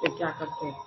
फिर क्या करते हैं?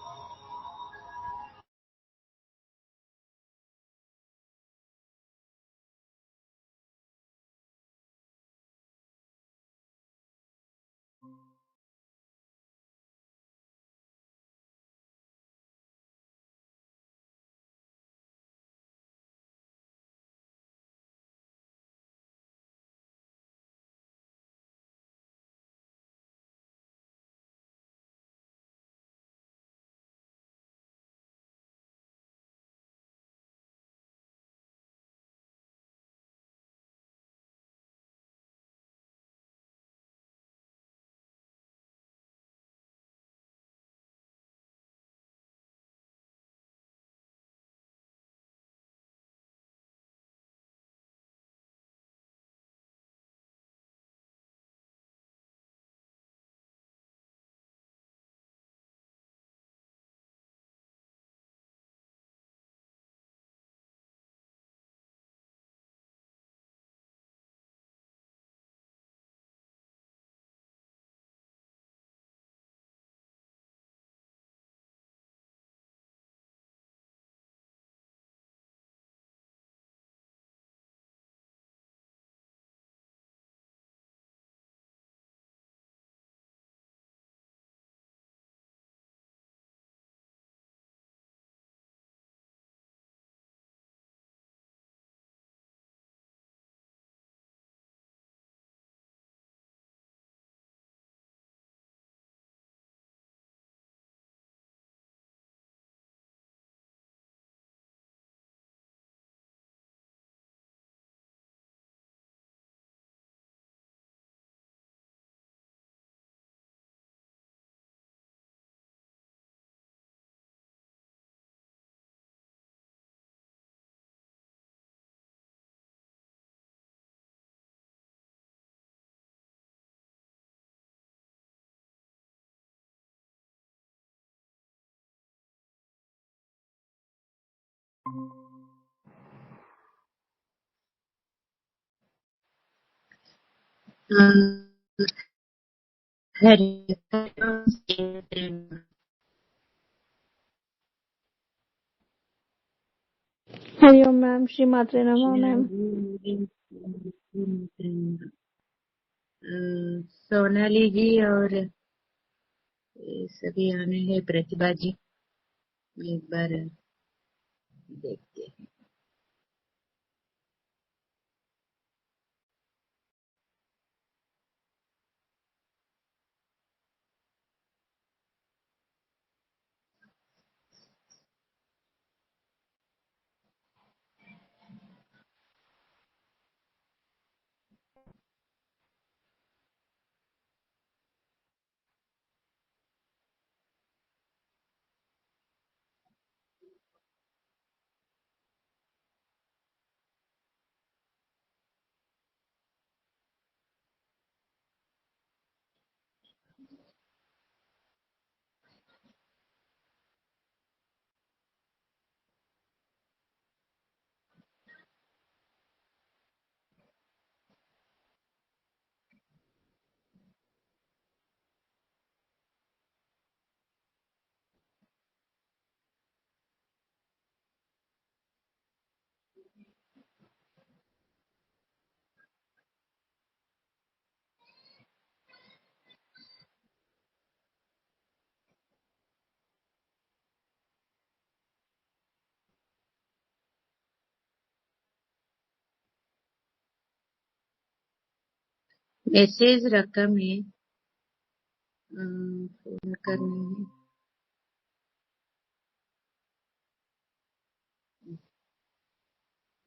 हरि हरिओम मैम, श्री मात्रे नमः मैम। सोनाली जी और सभी आने हैं। प्रतिभा जी, एक बार देखते हैं। मैसेज रकम है, फोन करने में।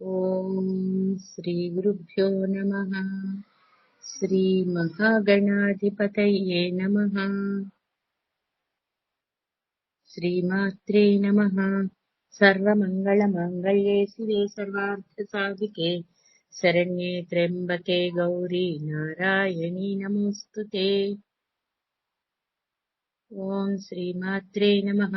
ओम श्री गुरुभ्यो नमः। श्री महागणाधिपतये नमः। श्रीमात्रे नमः। सर्वमंगलमांगल्ये शिवे सर्वार्थसाधिके शरण्ये त्र्यंबके गौरी नारायणी नमोस्तुते। ओम श्रीमात्रे नमः।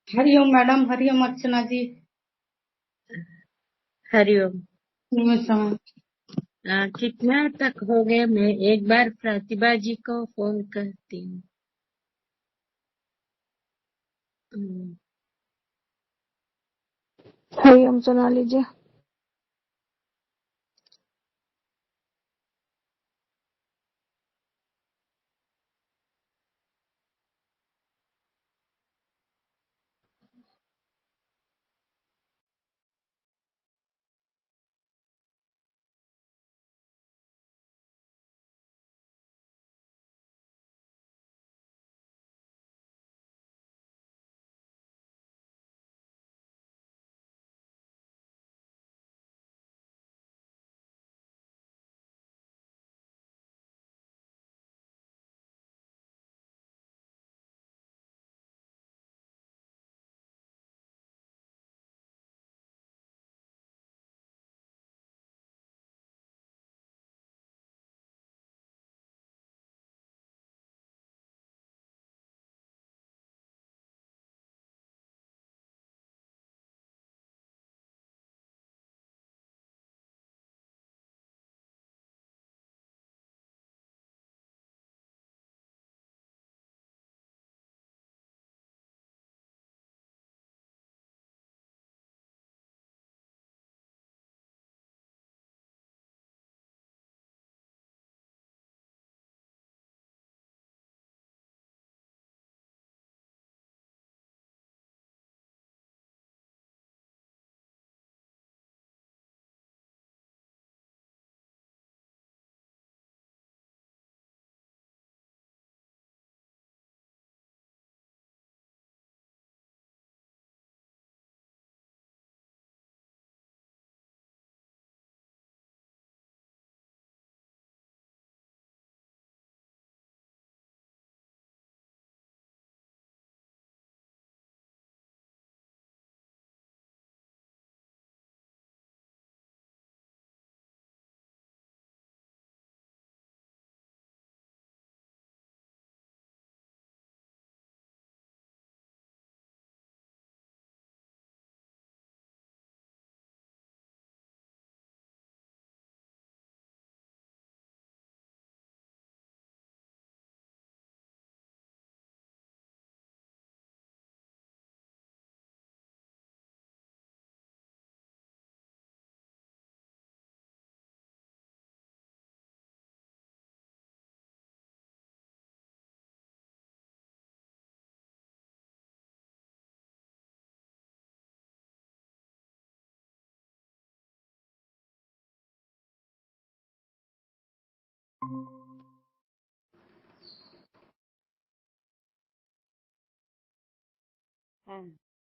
हरिओम मैडम, हरिओम अर्चना जी। हरिओम। नमस्कार। कितना तक हो गया? मैं एक बार प्रतिभा जी को फोन करती हूँ। हरिओम सुना लीजिए।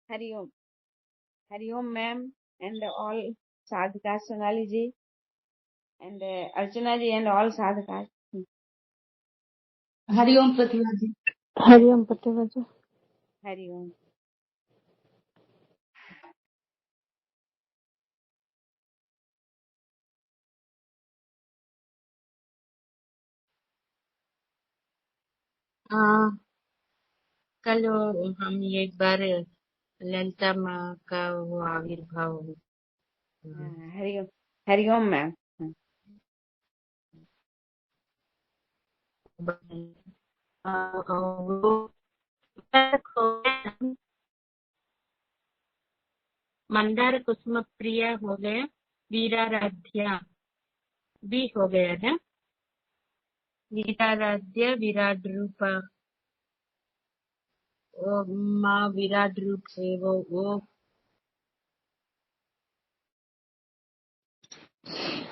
Hariom. Hariom ma'am and all sadhakas, Sonali ji and Archana ji and all sadhakas. Hariom Pratibha ji. Hariom Pratibha ji. Hariom. कल हम एक बार ललिता माँ का वो आविर्भाव। हरिओम। हरिओम मैम। मंदार कुसुम प्रिया हो गया, वीराराध्या भी हो गया ना। वीराराध्या विराट रूपा, वो माँ विराट रूप है वो।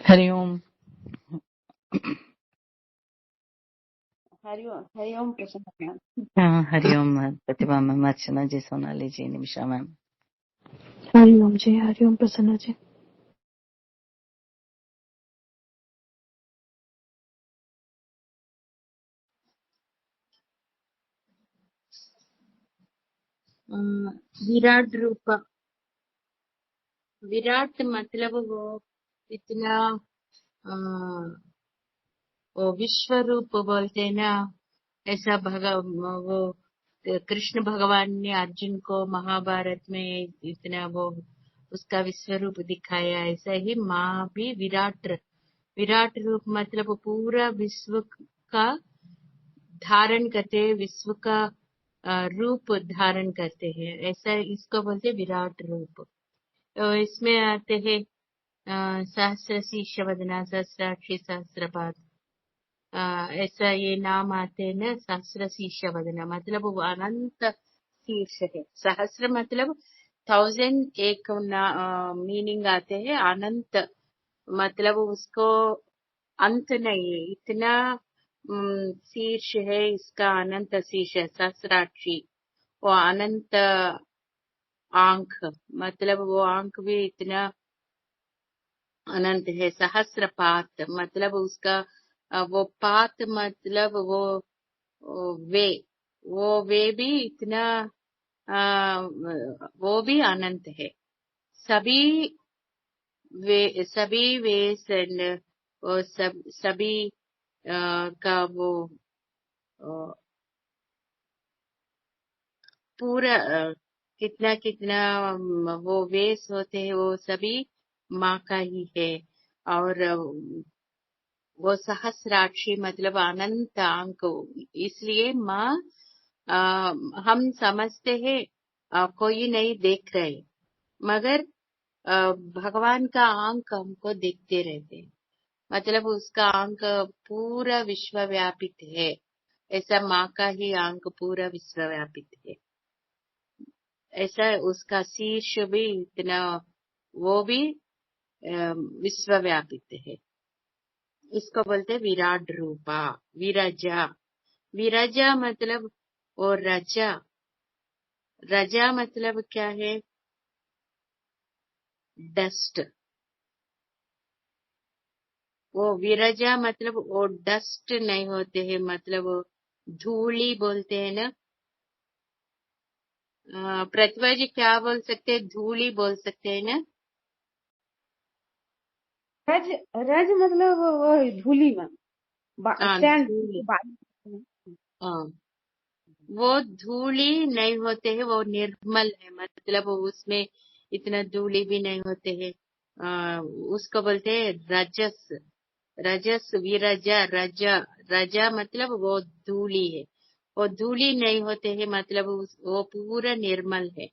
हरिओम। हरिओम। हरिओम प्रसन्न मैम। हाँ, हरिओम प्रतिभा मैम, अर्चना जी, सोनाली जी, निमिषा मैम। हरिओम जी। हरिओम प्रसन्न जी। विराट रूप, विराट मतलब वो इतना वो विश्व रूप बोलते हैं ना, ऐसा वो कृष्ण भगवान ने अर्जुन को महाभारत में इतना वो उसका विश्व रूप दिखाया। ऐसा ही माँ भी विराट रूप मतलब पूरा विश्व का धारण करते हैं, विश्व का रूप धारण करते हैं, ऐसा इसको बोलते विराट रूप। तो इसमें आते हैं सहस्र शीर्ष वदना, सहस्राक्षी, सहस्रपाद, ऐसा ये नाम आते हैं ना। सहस्र शीर्ष वदना मतलब वो अनंत शीर्ष है। सहस्र मतलब 1000, एक मीनिंग आते हैं। अनंत मतलब उसको अंत नहीं है, इतना शीर्ष है इसका, अनंत शीर्ष है। सहस्राक्षी वो अनंत आंख मतलब वो आंख भी इतना अनंत है। सहस्रपात मतलब उसका वो पात मतलब वो वे भी इतना वो भी अनंत है। सभी वेस एंड सभी का वो पूरा कितना कितना वो वेस होते हैं, वो सभी माँ का ही है। और वो सहस्राक्षी मतलब अनंत अंक, इसलिए माँ हम समझते हैं कोई नहीं देख रहे, मगर भगवान का आंक हमको देखते रहते हैं। मतलब उसका आंक पूरा विश्व व्यापित है, ऐसा माँ का ही आंक पूरा विश्व व्यापित है। ऐसा उसका शीर्ष भी इतना, वो भी विश्व व्यापित है। इसको बोलते विराट रूपा। विरजा, विरजा मतलब वो रजा, रजा मतलब क्या है? डस्ट। वो विरजा मतलब वो डस्ट नहीं होते हैं, मतलब वो धूली बोलते हैं ना। प्रतिभा जी क्या बोल सकते हैं? धूली बोल सकते हैं ना। रज रज मतलब वो धूली में हाँ सैंड धूली, हाँ वो धूली नहीं होते हैं, वो निर्मल है, मतलब उसमें इतना धूली भी नहीं होते हैं। उसको बोलते हैं रजस। रजस विरजा, रजा, रजा मतलब वो धूली है, वो धूली नहीं होते हैं, मतलब वो पूरा निर्मल है।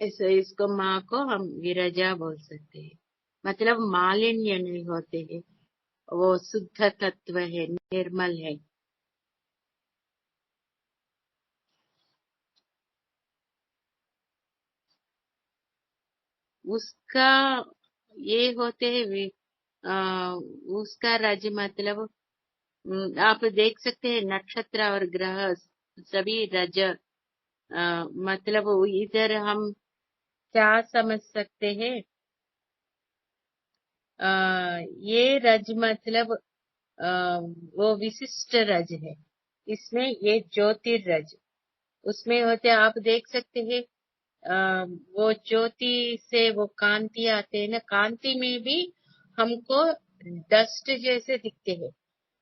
ऐसे इसको माँ को हम विरजा बोल सकते हैं, मतलब मालिन्य नहीं होते हैं, वो शुद्ध तत्व है, निर्मल है। उसका ये होते हैं उसका राज्य मतलब आप देख सकते हैं नक्षत्र और ग्रह सभी रज मतलब इधर हम क्या समझ सकते हैं? ये रज मतलब वो विशिष्ट रज है, इसमें ये ज्योतिर्रज उसमें होते, आप देख सकते हैं वो ज्योति से वो कांति आते हैं ना, कांति में भी हमको डस्ट जैसे दिखते हैं,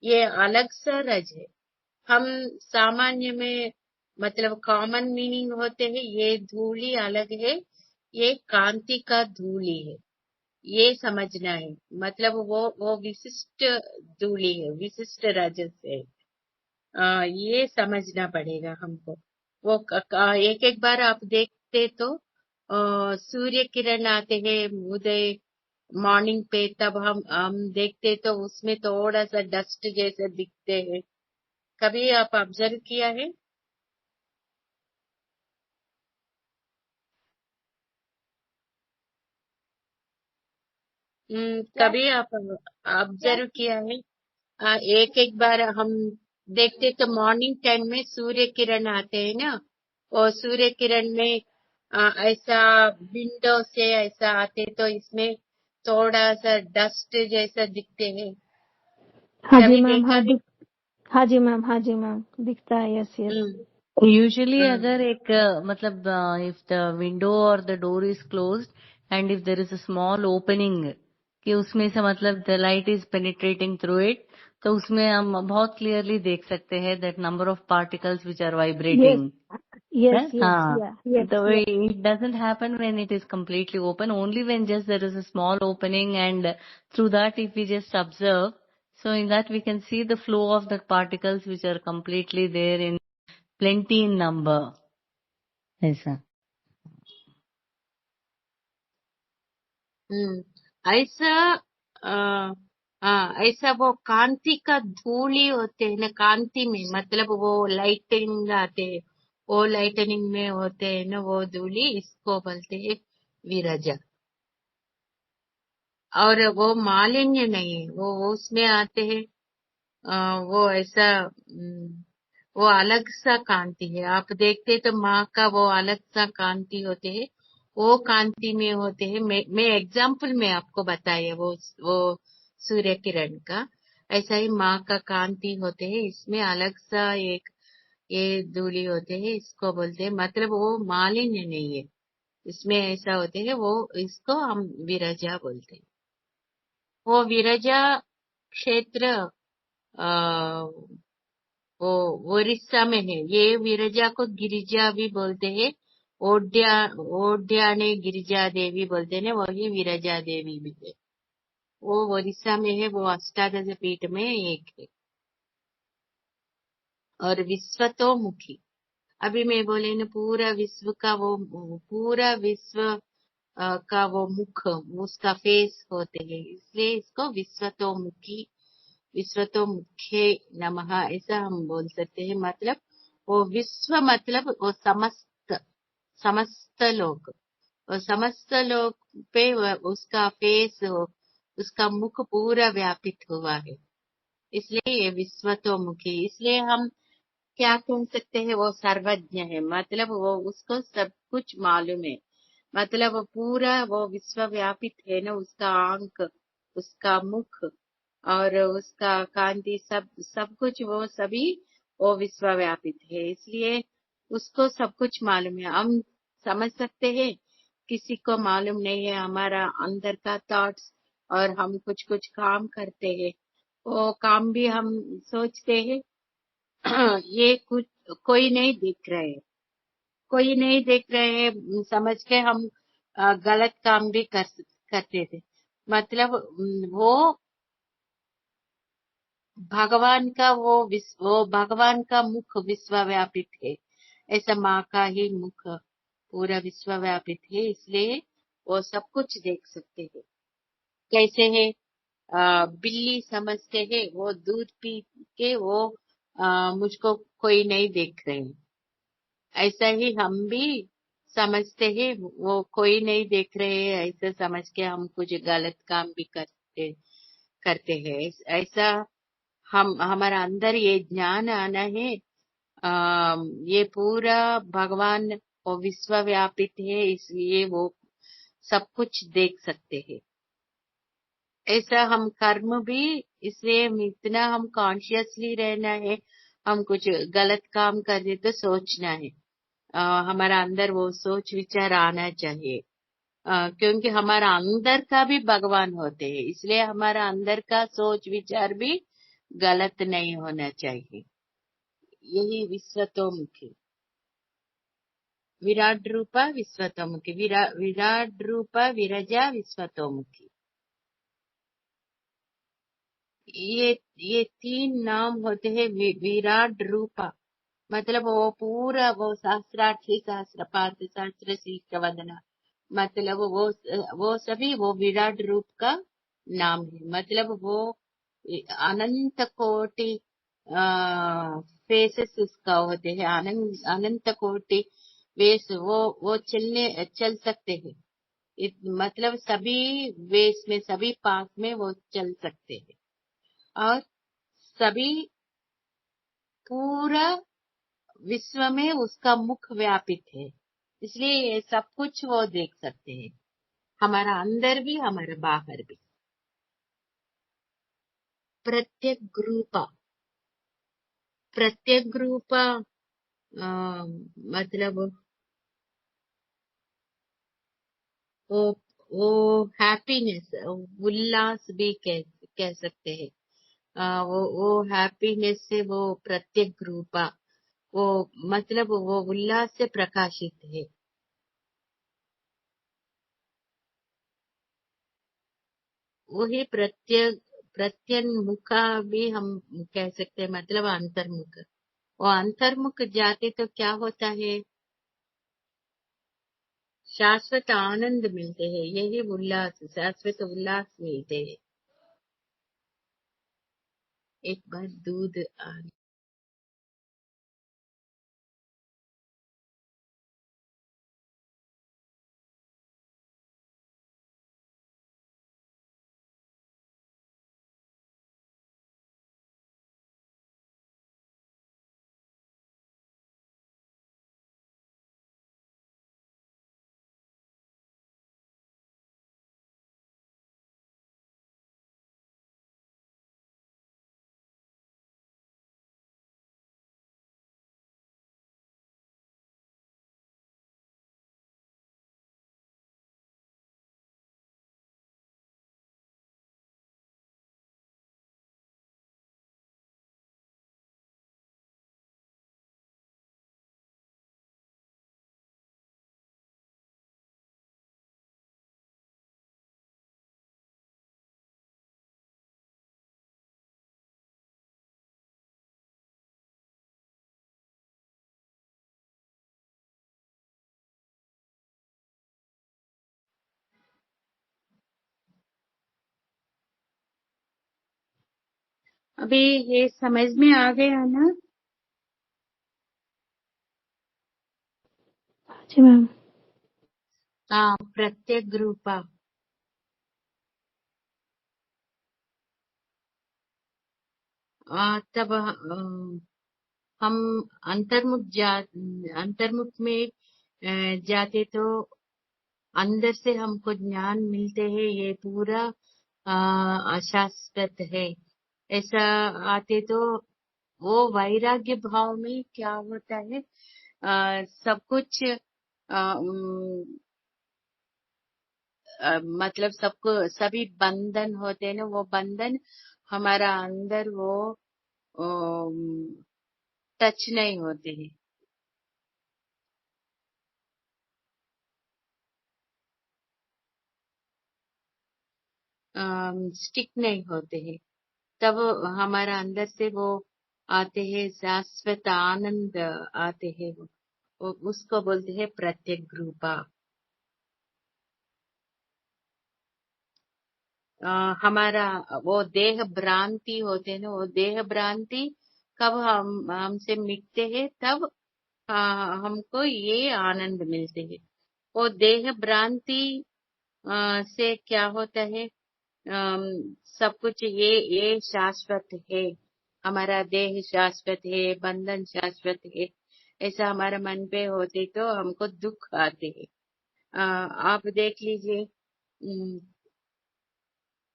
ये अलग सा रज है। हम सामान्य में मतलब कॉमन मीनिंग होते हैं, ये धूली अलग है, ये कांति का धूली है, ये समझना है। मतलब वो विशिष्ट धूली है, विशिष्ट रज से ये समझना पड़ेगा हमको। वो एक एक बार आप देखते तो सूर्य किरण आते हैं उदय मॉर्निंग पे, तब हम देखते तो उसमें थोड़ा सा डस्ट जैसे दिखते हैं। कभी आप ऑब्जर्व किया है? क्या कभी आप क्या ऑब्जर्व किया है? एक एक बार हम देखते तो मॉर्निंग टाइम में सूर्य किरण आते हैं ना, और सूर्य किरण में ऐसा विंडो से ऐसा आते तो इसमें थोड़ा सा डस्ट जैसा दिखते हैं। हाँ जी कभी मैम, देखा है? हाँ जी मैम, हाँ जी मैम, दिखता है। Yes yes. यूजुअली हम्म, अगर एक मतलब इफ द विंडो और the door is closed and if there is a small opening कि उसमें से मतलब the light is penetrating through it, तो उसमें हम बहुत क्लियरली देख सकते हैं that number of particles which are Yes. Vibrating. Yes. Right? Yes. Yeah. Yes. The way Yes. it doesn't happen when it is completely open, only when just there is a small opening, and through that if we just observe, so in that we can see the flow of the particles which are completely there in plenty in number. Yes, sir. ऐसा ऐसा वो कांति का धूली होते हैं ना, कांति में मतलब वो लाइटिंग आते हैं, वो लाइटनिंग में होते हैं ना, वो धूली, इसको बोलते हैं विरजा. और वो मालिन्य नहीं है, वो उसमें आते हैं. वो ऐसा वो अलग सा कांति है. आप देखते तो माँ का वो अलग सा कांति होते है, वो कांति में होते हैं. मैं एग्जाम्पल में आपको बताया वो सूर्य किरण का. ऐसा ही माँ का कांति होते है, इसमें अलग सा एक ये धूली होते है, इसको बोलते हैं. मतलब वो मालिन्य नहीं है, इसमें ऐसा होते है, वो इसको हम विरजा बोलते हैं. वो विरजा क्षेत्र वो ओडिशा में है. ये विरजा को गिरिजा भी बोलते हैं. ओड्याने गिरिजा देवी बोलते हैं, वही विरजा देवी भी है. वो ओडिशा में है, वो अष्टादश पीठ में एक है. और विश्वतोमुखी, अभी मैं बोले न, पूरा विश्व का वो पूरा विश्व का वो मुख, उसका फेस होते हैं, इसलिए इसको विश्वतोमुखी, विश्वतोमुखे नमः ऐसा हम बोल सकते हैं. मतलब वो विश्व मतलब वो समस्त लोग, और समस्त लोग पे उसका फेस, उसका मुख पूरा व्यापित हुआ है, इसलिए ये विश्वतोमुखी. इसलिए हम क्या कह सकते हैं, वो सर्वज्ञ है. मतलब वो उसको सब कुछ मालूम है, मतलब वो पूरा वो विश्व व्यापित है ना, उसका आंख, उसका मुख और उसका कांति, सब कुछ वो सभी वो विश्व व्यापित है, इसलिए उसको सब कुछ मालूम है. हम समझ सकते हैं, किसी को मालूम नहीं है हमारा अंदर का थॉट्स, और हम कुछ कुछ काम करते हैं, वो काम भी हम सोचते हैं ये कुछ कोई नहीं दिख रहे, कोई नहीं देख रहे हैं समझ के हम गलत काम भी करते थे. मतलब वो भगवान का वो भगवान का मुख विश्व व्यापित है, ऐसा माँ का ही मुख पूरा विश्व व्यापित है, इसलिए वो सब कुछ देख सकते हैं. कैसे है, बिल्ली समझते हैं वो दूध पी के वो मुझको कोई नहीं देख रहे, ऐसा ही हम भी समझते हैं वो कोई नहीं देख रहे हैं, ऐसा समझ के हम कुछ गलत काम भी करते हैं. ऐसा हमारा अंदर ये ज्ञान आना है. ये पूरा भगवान वो विश्व व्यापित है, इसलिए वो सब कुछ देख सकते हैं. ऐसा हम कर्म भी, इसलिए इतना हम कॉन्शियसली रहना है. हम कुछ गलत काम कर रहे तो सोचना है, हमारा अंदर वो सोच विचार आना चाहिए, क्योंकि हमारा अंदर का भी भगवान होते हैं, इसलिए हमारा अंदर का सोच विचार भी गलत नहीं होना चाहिए. यही विश्वतोमुखी, विराट रूपा विश्वतोमुखी, विराट रूपा विरजा विश्वतोमुखी. ये तीन नाम होते हैं. विराट रूपा मतलब वो पूरा वो सहस्राक्षी सहस्र पार्थ सहस्र शीर्ष वदना, मतलब वो सभी वो विराट रूप का नाम है. मतलब वो अनंत कोटि फेसेस उसका होते हैं, अनंत कोटि वेश वो चल सकते हैं. मतलब सभी वेश में, सभी पास में वो चल सकते हैं, और सभी पूरा विश्व में उसका मुख व्यापित है, इसलिए ये सब कुछ वो देख सकते हैं, हमारा अंदर भी हमारा बाहर भी. प्रत्येक रूप मतलब वो हैप्पीनेस, उल्लास भी कह सकते हैं. वो हैप्पीनेस से वो प्रत्येक रूपा, वो मतलब वो उल्लास से प्रकाशित है। वही प्रत्यन्मुखा भी हम कह सकते हैं, मतलब अंतर्मुख। वो अंतर्मुख जाते तो क्या होता है, शाश्वत आनंद मिलते हैं, यही उल्लास, शाश्वत उल्लास मिलते हैं। एक बार दूध अभी ये समझ में आ गया ना? जी मैम। हाँ, प्रत्येक रूपा। तब हम अंतर्मुख में जाते तो अंदर से हमको ज्ञान मिलते हैं, ये पूरा अशाश्वत है। ऐसा आते तो वो वैराग्य भाव में क्या होता है, सब कुछ मतलब सबको सभी बंधन होते हैं ना, वो बंधन हमारा अंदर वो टच नहीं होते हैं, स्टिक नहीं होते हैं। तब हमारा अंदर से वो आते हैं, शाश्वत आनंद आते हैं, वो उसको बोलते हैं प्रत्येक रूपा। हमारा वो देह भ्रांति होते हैं ना, वो देह भ्रांति कब हम हमसे मिटते हैं, तब हमको ये आनंद मिलते हैं। वो देह भ्रांति से क्या होता है, सब कुछ ये शाश्वत है, हमारा देह शाश्वत है, बंधन शाश्वत है, ऐसा हमारा मन पे होते तो हमको दुख आते हैं। आप देख लीजिए,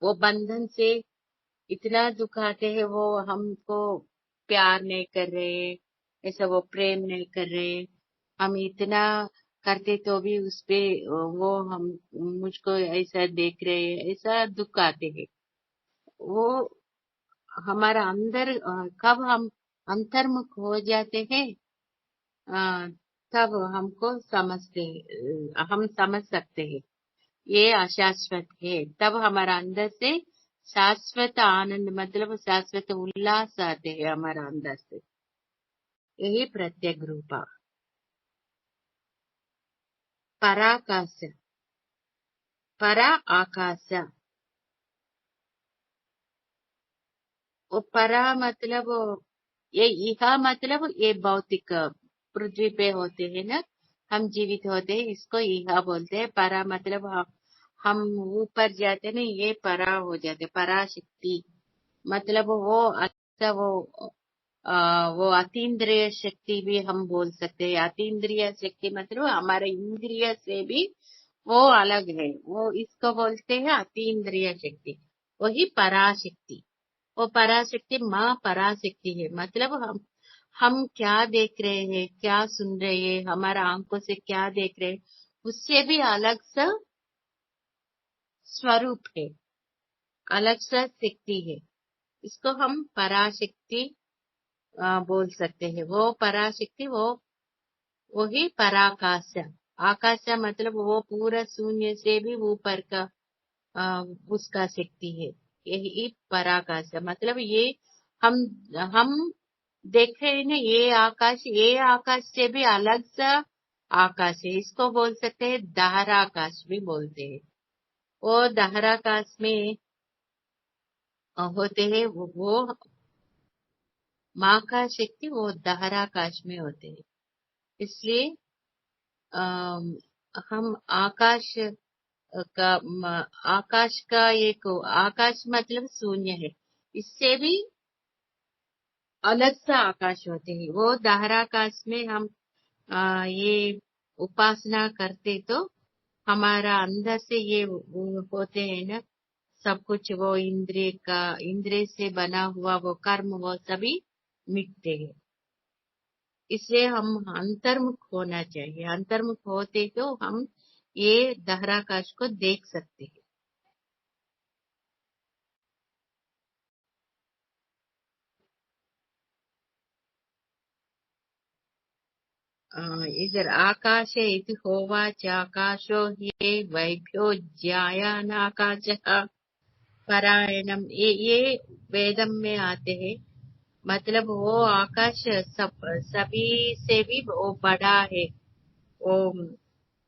वो बंधन से इतना दुख आते हैं, वो हमको प्यार नहीं कर रहे, ऐसा वो प्रेम नहीं कर रहे, हम इतना करते तो भी उसपे वो हम मुझको ऐसा देख रहे हैं, ऐसा दुख आते हैं। वो हमारा अंदर कब हम अंतर्मुख हो जाते हैं, अ, तब हमको समझते हम समझ सकते हैं ये अशाश्वत है। तब हमारा अंदर से शाश्वत आनंद, मतलब शाश्वत उल्लास आते हैं हमारा अंदर से, यही प्रत्येक रूपा। पराकाश, परा आकाश, वो परा मतलब ये इहा मतलब ये भौतिक पृथ्वी पे होते हैं ना, हम जीवित होते हैं, इसको इहा बोलते हैं। परा मतलब हम ऊपर जाते हैं ना, ये परा हो जाते, पराशक्ति मतलब वो अच्छा वो अतीन्द्रिय शक्ति भी हम बोल सकते हैं। अतीन्द्रिय शक्ति मतलब हमारे इंद्रिय से भी वो अलग है, वो इसको बोलते हैं अतीन्द्रिय शक्ति, वही पराशक्ति। वो पराशक्ति माँ पराशक्ति है, मतलब हम क्या देख रहे हैं, क्या सुन रहे हैं, हमारा आंखों से क्या देख रहे हैं, उससे भी अलग सा स्वरूप है, अलग सा शक्ति है। इसको हम पराशक्ति बोल सकते हैं। वो पराशक्ति वही पराकाश। आकाश मतलब वो पूरा शून्य से भी ऊपर का उसका शक्ति है। यही पराकाश मतलब ये हम देख रहे हैं ना, ये आकाश से भी अलग सा आकाश है। इसको बोल सकते हैं दहराकाश भी बोलते हैं। वो दहराकाश में होते हैं, वो माँ का शक्ति वो दहराकाश में होते हैं। इसलिए हम आकाश का एक आकाश मतलब शून्य है, इससे भी अलग सा आकाश होते हैं। वो दहराकाश में हम ये उपासना करते तो हमारा अंदर से ये वो होते हैं ना, सब कुछ वो इंद्रिय से बना हुआ वो कर्म वो सभी मिटते हैं। इसलिए हम अंतर्मुख होना चाहिए। अंतर्मुख होते तो हम ये दहराकाश को देख सकते हैं। इधर आकाश इति होवाच आकाशो हि वैभ्यो ज्यायानाकाशः परायणम। ये वेदम में आते हैं। मतलब वो आकाश सभी से भी वो बड़ा है। वो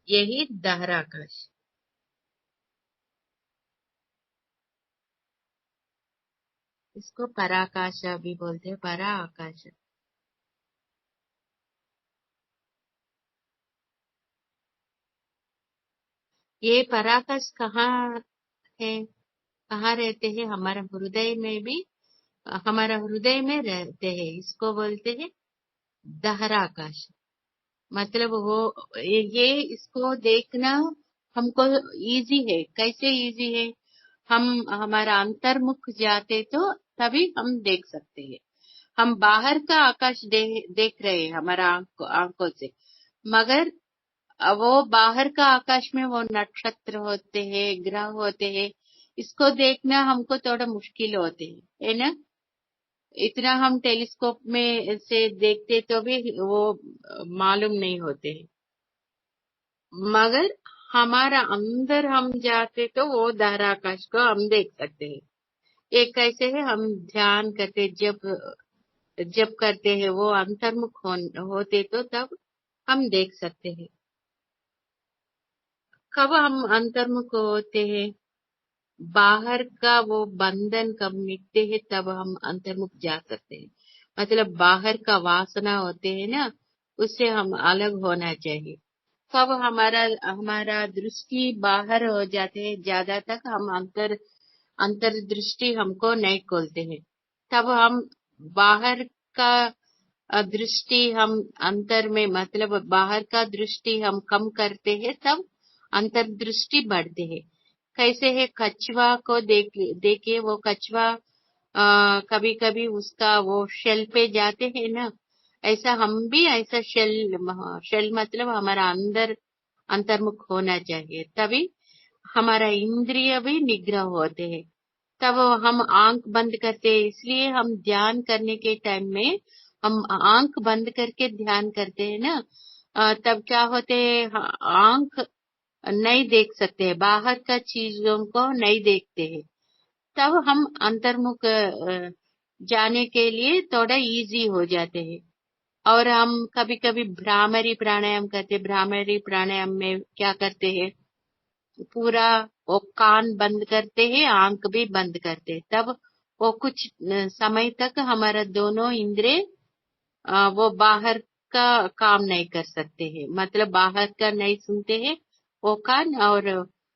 यही दहराकाश। इसको पराकाश भी बोलते हैं, परा आकाश। ये पराकाश कहाँ है, कहाँ रहते हैं? हमारा हृदय में भी, हमारा हृदय में रहते हैं। इसको बोलते हैं दहराकाश। मतलब वो ये इसको देखना हमको इजी है। कैसे इजी है? हम हमारा अंतर्मुख जाते तो तभी हम देख सकते हैं। हम बाहर का आकाश देख रहे हैं हमारा आंखों से, मगर वो बाहर का आकाश में वो नक्षत्र होते हैं, ग्रह होते हैं, इसको देखना हमको थोड़ा मुश्किल होते है ना। इतना हम टेलीस्कोप में से देखते तो भी वो मालूम नहीं होते हैं। मगर हमारा अंदर हम जाते तो वो दहराकाश को हम देख सकते हैं। एक कैसे है, हम ध्यान करते जब करते हैं वो अंतर्मुख होते तो तब हम देख सकते हैं। कब हम अंतर्मुख होते हैं? बाहर का वो बंधन कब मिटते हैं तब हम अंतर्मुख जा सकते हैं। मतलब बाहर का वासना होते हैं ना, उससे हम अलग होना चाहिए। कब हमारा दृष्टि बाहर हो जाते हैं, ज्यादा तक हम अंतर्दृष्टि हमको नहीं खोलते हैं, तब हम बाहर का दृष्टि हम अंतर में, मतलब बाहर का दृष्टि हम कम करते हैं, तब अंतर्दृष्टि बढ़ते हैं। कैसे है, कछुआ को देखिए वो कछुआ कभी कभी उसका वो शेल पे जाते हैं ना, ऐसा हम भी ऐसा शेल मतलब हमारा अंतर्मुख होना चाहिए, तभी हमारा इंद्रिय भी निग्रह होते हैं। तब हम आंख बंद करते हैं। इसलिए हम ध्यान करने के टाइम में हम आंख बंद करके ध्यान करते हैं ना, तब क्या होते है, आंख नहीं देख सकते हैं, बाहर का चीजों को नहीं देखते हैं। तब हम अंतर्मुख जाने के लिए थोड़ा इजी हो जाते हैं। और हम कभी कभी भ्रामरी प्राणायाम करते। भ्रामरी प्राणायाम में क्या करते हैं, पूरा वो कान बंद करते हैं, आंख भी बंद करते हैं। तब वो कुछ समय तक हमारा दोनों इंद्रिय वो बाहर का काम नहीं कर सकते हैं। मतलब बाहर का नहीं सुनते हैं वो कान, और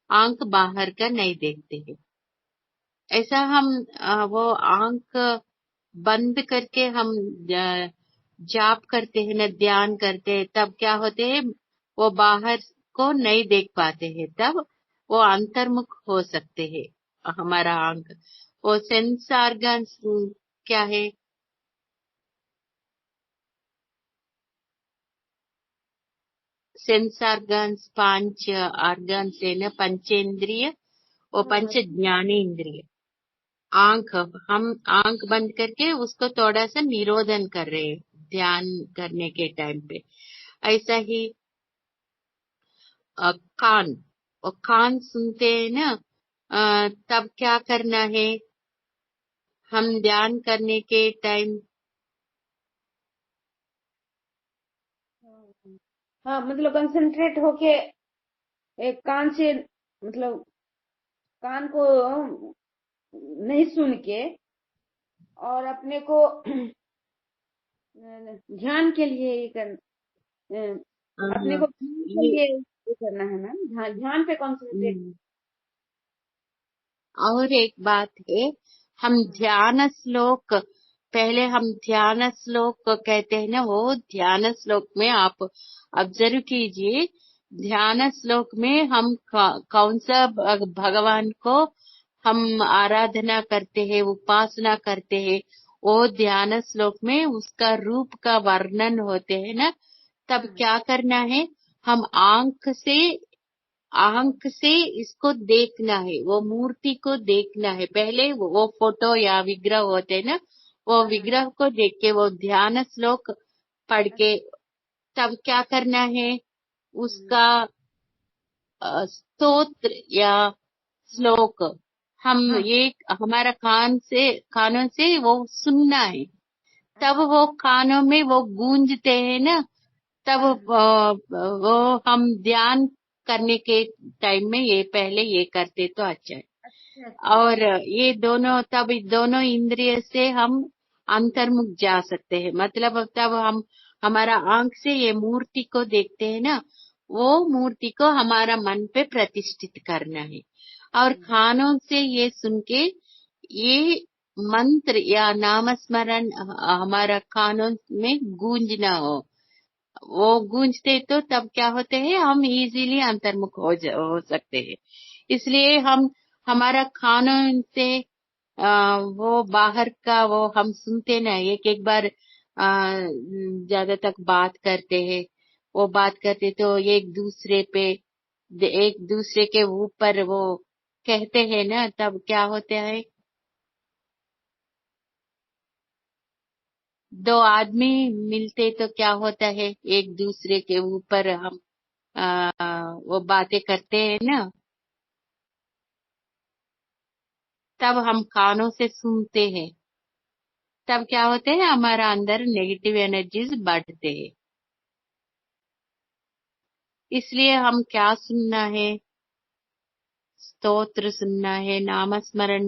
आंख बाहर का नहीं देखते हैं। ऐसा हम वो आंख बंद करके हम जाप करते हैं ना, ध्यान करते हैं, तब क्या होते हैं, वो बाहर को नहीं देख पाते हैं, तब वो अंतर्मुख हो सकते हैं। हमारा आंख वो सेंस ऑर्गन्स क्या है, सेंस ऑर्गन्स पांच ऑर्गन्स है ना, पंचेंद्रिय, वो पंच ज्ञानेन्द्रिय। हम आंख बंद करके उसको थोड़ा सा निरोधन कर रहे हैं ध्यान करने के टाइम पे। ऐसा ही कान, और कान सुनते हैं ना, तब क्या करना है, हम ध्यान करने के टाइम हाँ, मतलब कंसंट्रेट होके एक कान से, मतलब कान को नहीं सुन के और अपने को ध्यान के लिए अपने को ध्यान के ये लिए ये करना है मैम, ध्यान पे कंसंट्रेट। और एक बात है, हम ध्यान श्लोक, पहले हम ध्यान श्लोक कहते हैं ना, वो ध्यान श्लोक में आप ऑब्जर्व कीजिए, ध्यान श्लोक में हम कौन सा भगवान को हम आराधना करते हैं, उपासना करते हैं, वो ध्यान श्लोक में उसका रूप का वर्णन होते हैं ना। तब क्या करना है, हम आंख से इसको देखना है, वो मूर्ति को देखना है। पहले वो फोटो या विग्रह होते हैं ना, वो विग्रह को देख के वो ध्यान श्लोक पढ़ के तब क्या करना है, उसका स्तोत्र या श्लोक हम ये हमारा कानों से वो सुनना है। तब वो कानों में वो गूंजते हैं ना, तब वो हम ध्यान करने के टाइम में ये पहले ये करते तो अच्छा है। और ये दोनों, तब दोनों इंद्रिय से हम अंतर्मुख जा सकते हैं। मतलब तब हम हमारा आंख से ये मूर्ति को देखते हैं ना, वो मूर्ति को हमारा मन पे प्रतिष्ठित करना है। और कानों से ये सुन के ये मंत्र या नाम स्मरण हमारा कानों में गूंजना हो, वो गूंजते तो तब क्या होते हैं, हम इजीली अंतर्मुख हो सकते हैं। इसलिए हमारा कानों से वो बाहर का वो हम सुनते ना, एक बार ज्यादा तक बात करते हैं, वो बात करते तो एक दूसरे के ऊपर वो कहते हैं ना, तब क्या होता है, दो आदमी मिलते तो क्या होता है, एक दूसरे के ऊपर हम वो बातें करते हैं ना, तब हम कानों से सुनते हैं, तब क्या होते हैं, हमारा अंदर नेगेटिव एनर्जीज बढ़ते हैं। इसलिए हम क्या सुनना है, स्तोत्र सुनना है, नाम स्मरण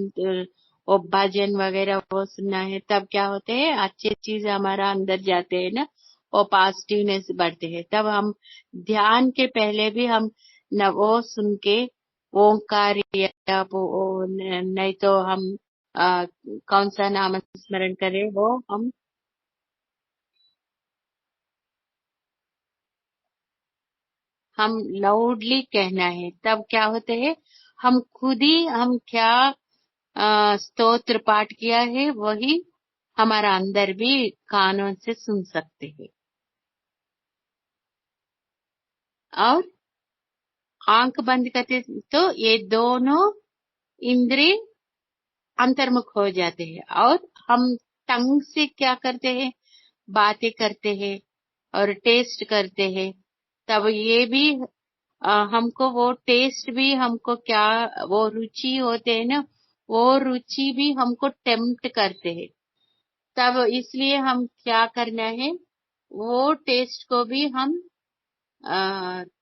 और भजन वगैरह वो सुनना है। तब क्या होते हैं, अच्छे चीज हमारा अंदर जाते हैं ना, वो पॉजिटिवनेस बढ़ते हैं। तब हम ध्यान के पहले भी हम न वो सुन के ओंकार या नहीं तो हम कौन सा नाम स्मरण करें, वो हम लाउडली कहना है। तब क्या होते हैं, हम खुद ही हम क्या स्तोत्र पाठ किया है वही हमारा अंदर भी कानों से सुन सकते हैं। और आंख बंद करते तो ये दोनों इंद्रिय अंतर्मुख हो जाते हैं। और हम टंग से क्या करते हैं, बातें करते हैं और टेस्ट करते हैं। तब ये भी हमको वो टेस्ट भी हमको क्या, वो रुचि होते हैं ना, वो रुचि भी हमको टेम्प्ट करते हैं। तब इसलिए हम क्या करना है, वो टेस्ट को भी हम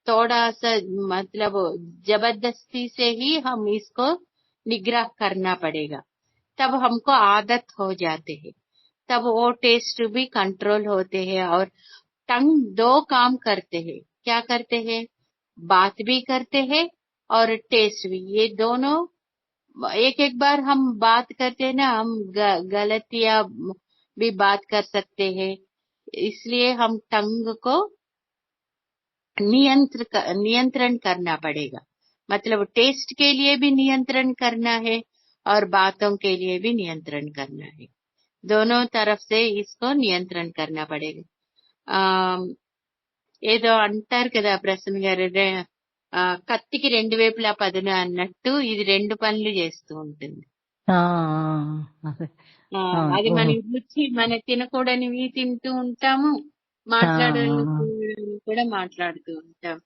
थोड़ा सा, मतलब जबरदस्ती से ही हम इसको निग्रह करना पड़ेगा। तब हमको आदत हो जाते हैं, तब वो टेस्ट भी कंट्रोल होते हैं। और टंग दो काम करते हैं, क्या करते हैं, बात भी करते हैं और टेस्ट भी। ये दोनों एक एक बार हम बात करते हैं ना, हम गलतियां भी बात कर सकते हैं। इसलिए हम टंग को नियंत्रण करना पड़ेगा। मतलब टेस्ट के लिए भी नियंत्रण करना है और बातों के लिए भी नियंत्रण करना है। दोनों तरफ से इसको నియంత్రణ करना पड़ेगा। ఏదో అంటారు కదా ప్రసన్న గారు, కత్తికి రెండు వైపులా పదును అన్నట్టు ఇది రెండు పనులు చేస్తూ ఉంటుంది. అదే అది మన రుచి, మన తినకూడనివి తింటూ ఉంటాము, మాట్లాడకూడనివి కూడా మాట్లాడుతూ ఉంటాం.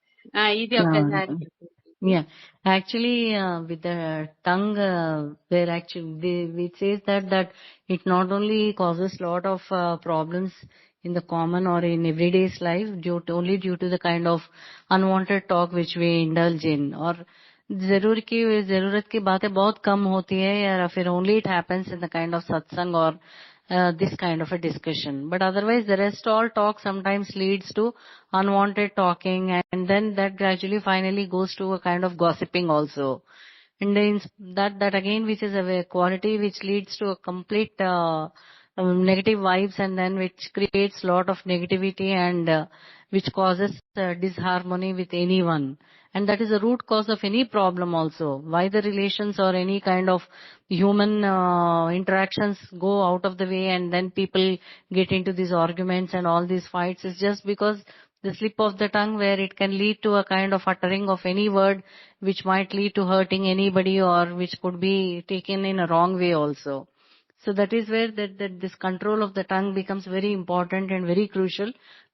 ఇది ఒకసారి చెప్పండి. Yeah, actually, with the tongue, where actually it says that it not only causes lot of problems in the common or in everyday's life only due to the kind of unwanted talk which we indulge in, or जरूरत की बातें बहुत कम होती है, या फिर only it happens in the kind of satsang or this kind of a discussion. But otherwise, the rest all talk sometimes leads to unwanted talking, and then that gradually finally goes to a kind of gossiping also. And then that again, which is a quality which leads to a complete negative vibes, and then which creates lot of negativity, and which causes disharmony with anyone. And that is the root cause of any problem also. Why the relations or any kind of human interactions go out of the way, and then people get into these arguments and all these fights, is just because the slip of the tongue, where it can lead to a kind of uttering of any word which might lead to hurting anybody, or which could be taken in a wrong way also. So that is where this control of the tongue becomes very important and very crucial,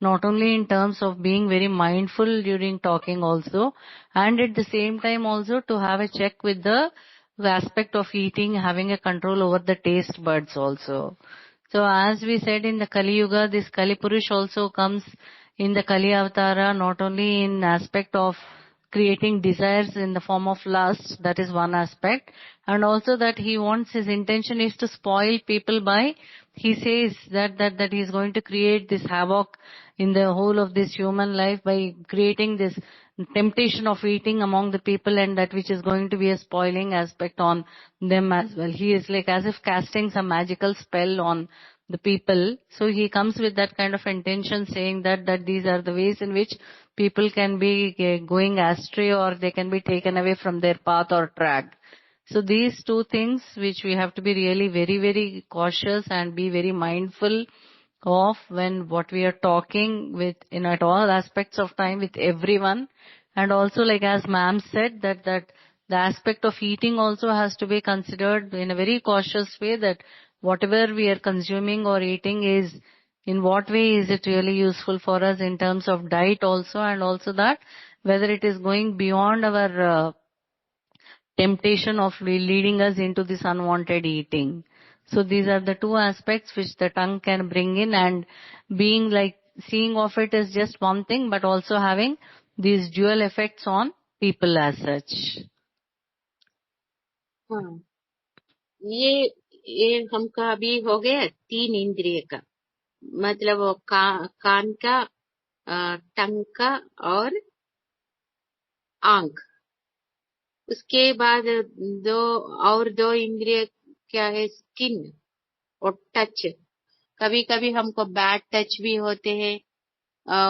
not only in terms of being very mindful during talking also, and at the same time also to have a check with the aspect of eating, having a control over the taste buds also. So as we said, in the Kali Yuga, this Kali Purush also comes in the Kali Avatara, not only in aspect of creating desires in the form of lust, that is one aspect, and also that he wants, his intention is to spoil people by, he says that he is going to create this havoc in the whole of this human life by creating this temptation of eating among the people, and that which is going to be a spoiling aspect on them as well. He is like as if casting some magical spell on the people. So he comes with that kind of intention, saying that these are the ways in which people can be going astray, or they can be taken away from their path or track. So these two things which we have to be really very, very cautious and be very mindful of when what we are talking with at all aspects of time with everyone. And also, like as ma'am said, that the aspect of eating also has to be considered in a very cautious way, that whatever we are consuming or eating is, in what way is it really useful for us in terms of diet also, and also that whether it is going beyond our temptation of leading us into this unwanted eating. So these are the two aspects which the tongue can bring in, and being like seeing of it is just one thing, but also having these dual effects on people as such. हाँ, ये हमका अभी हो गया 3 इंद्रिय का, मतलब वो कान का, टंग का और आंख। उसके बाद दो इंद्रिय क्या है, स्किन और टच। कभी कभी हमको बैड टच भी होते हैं,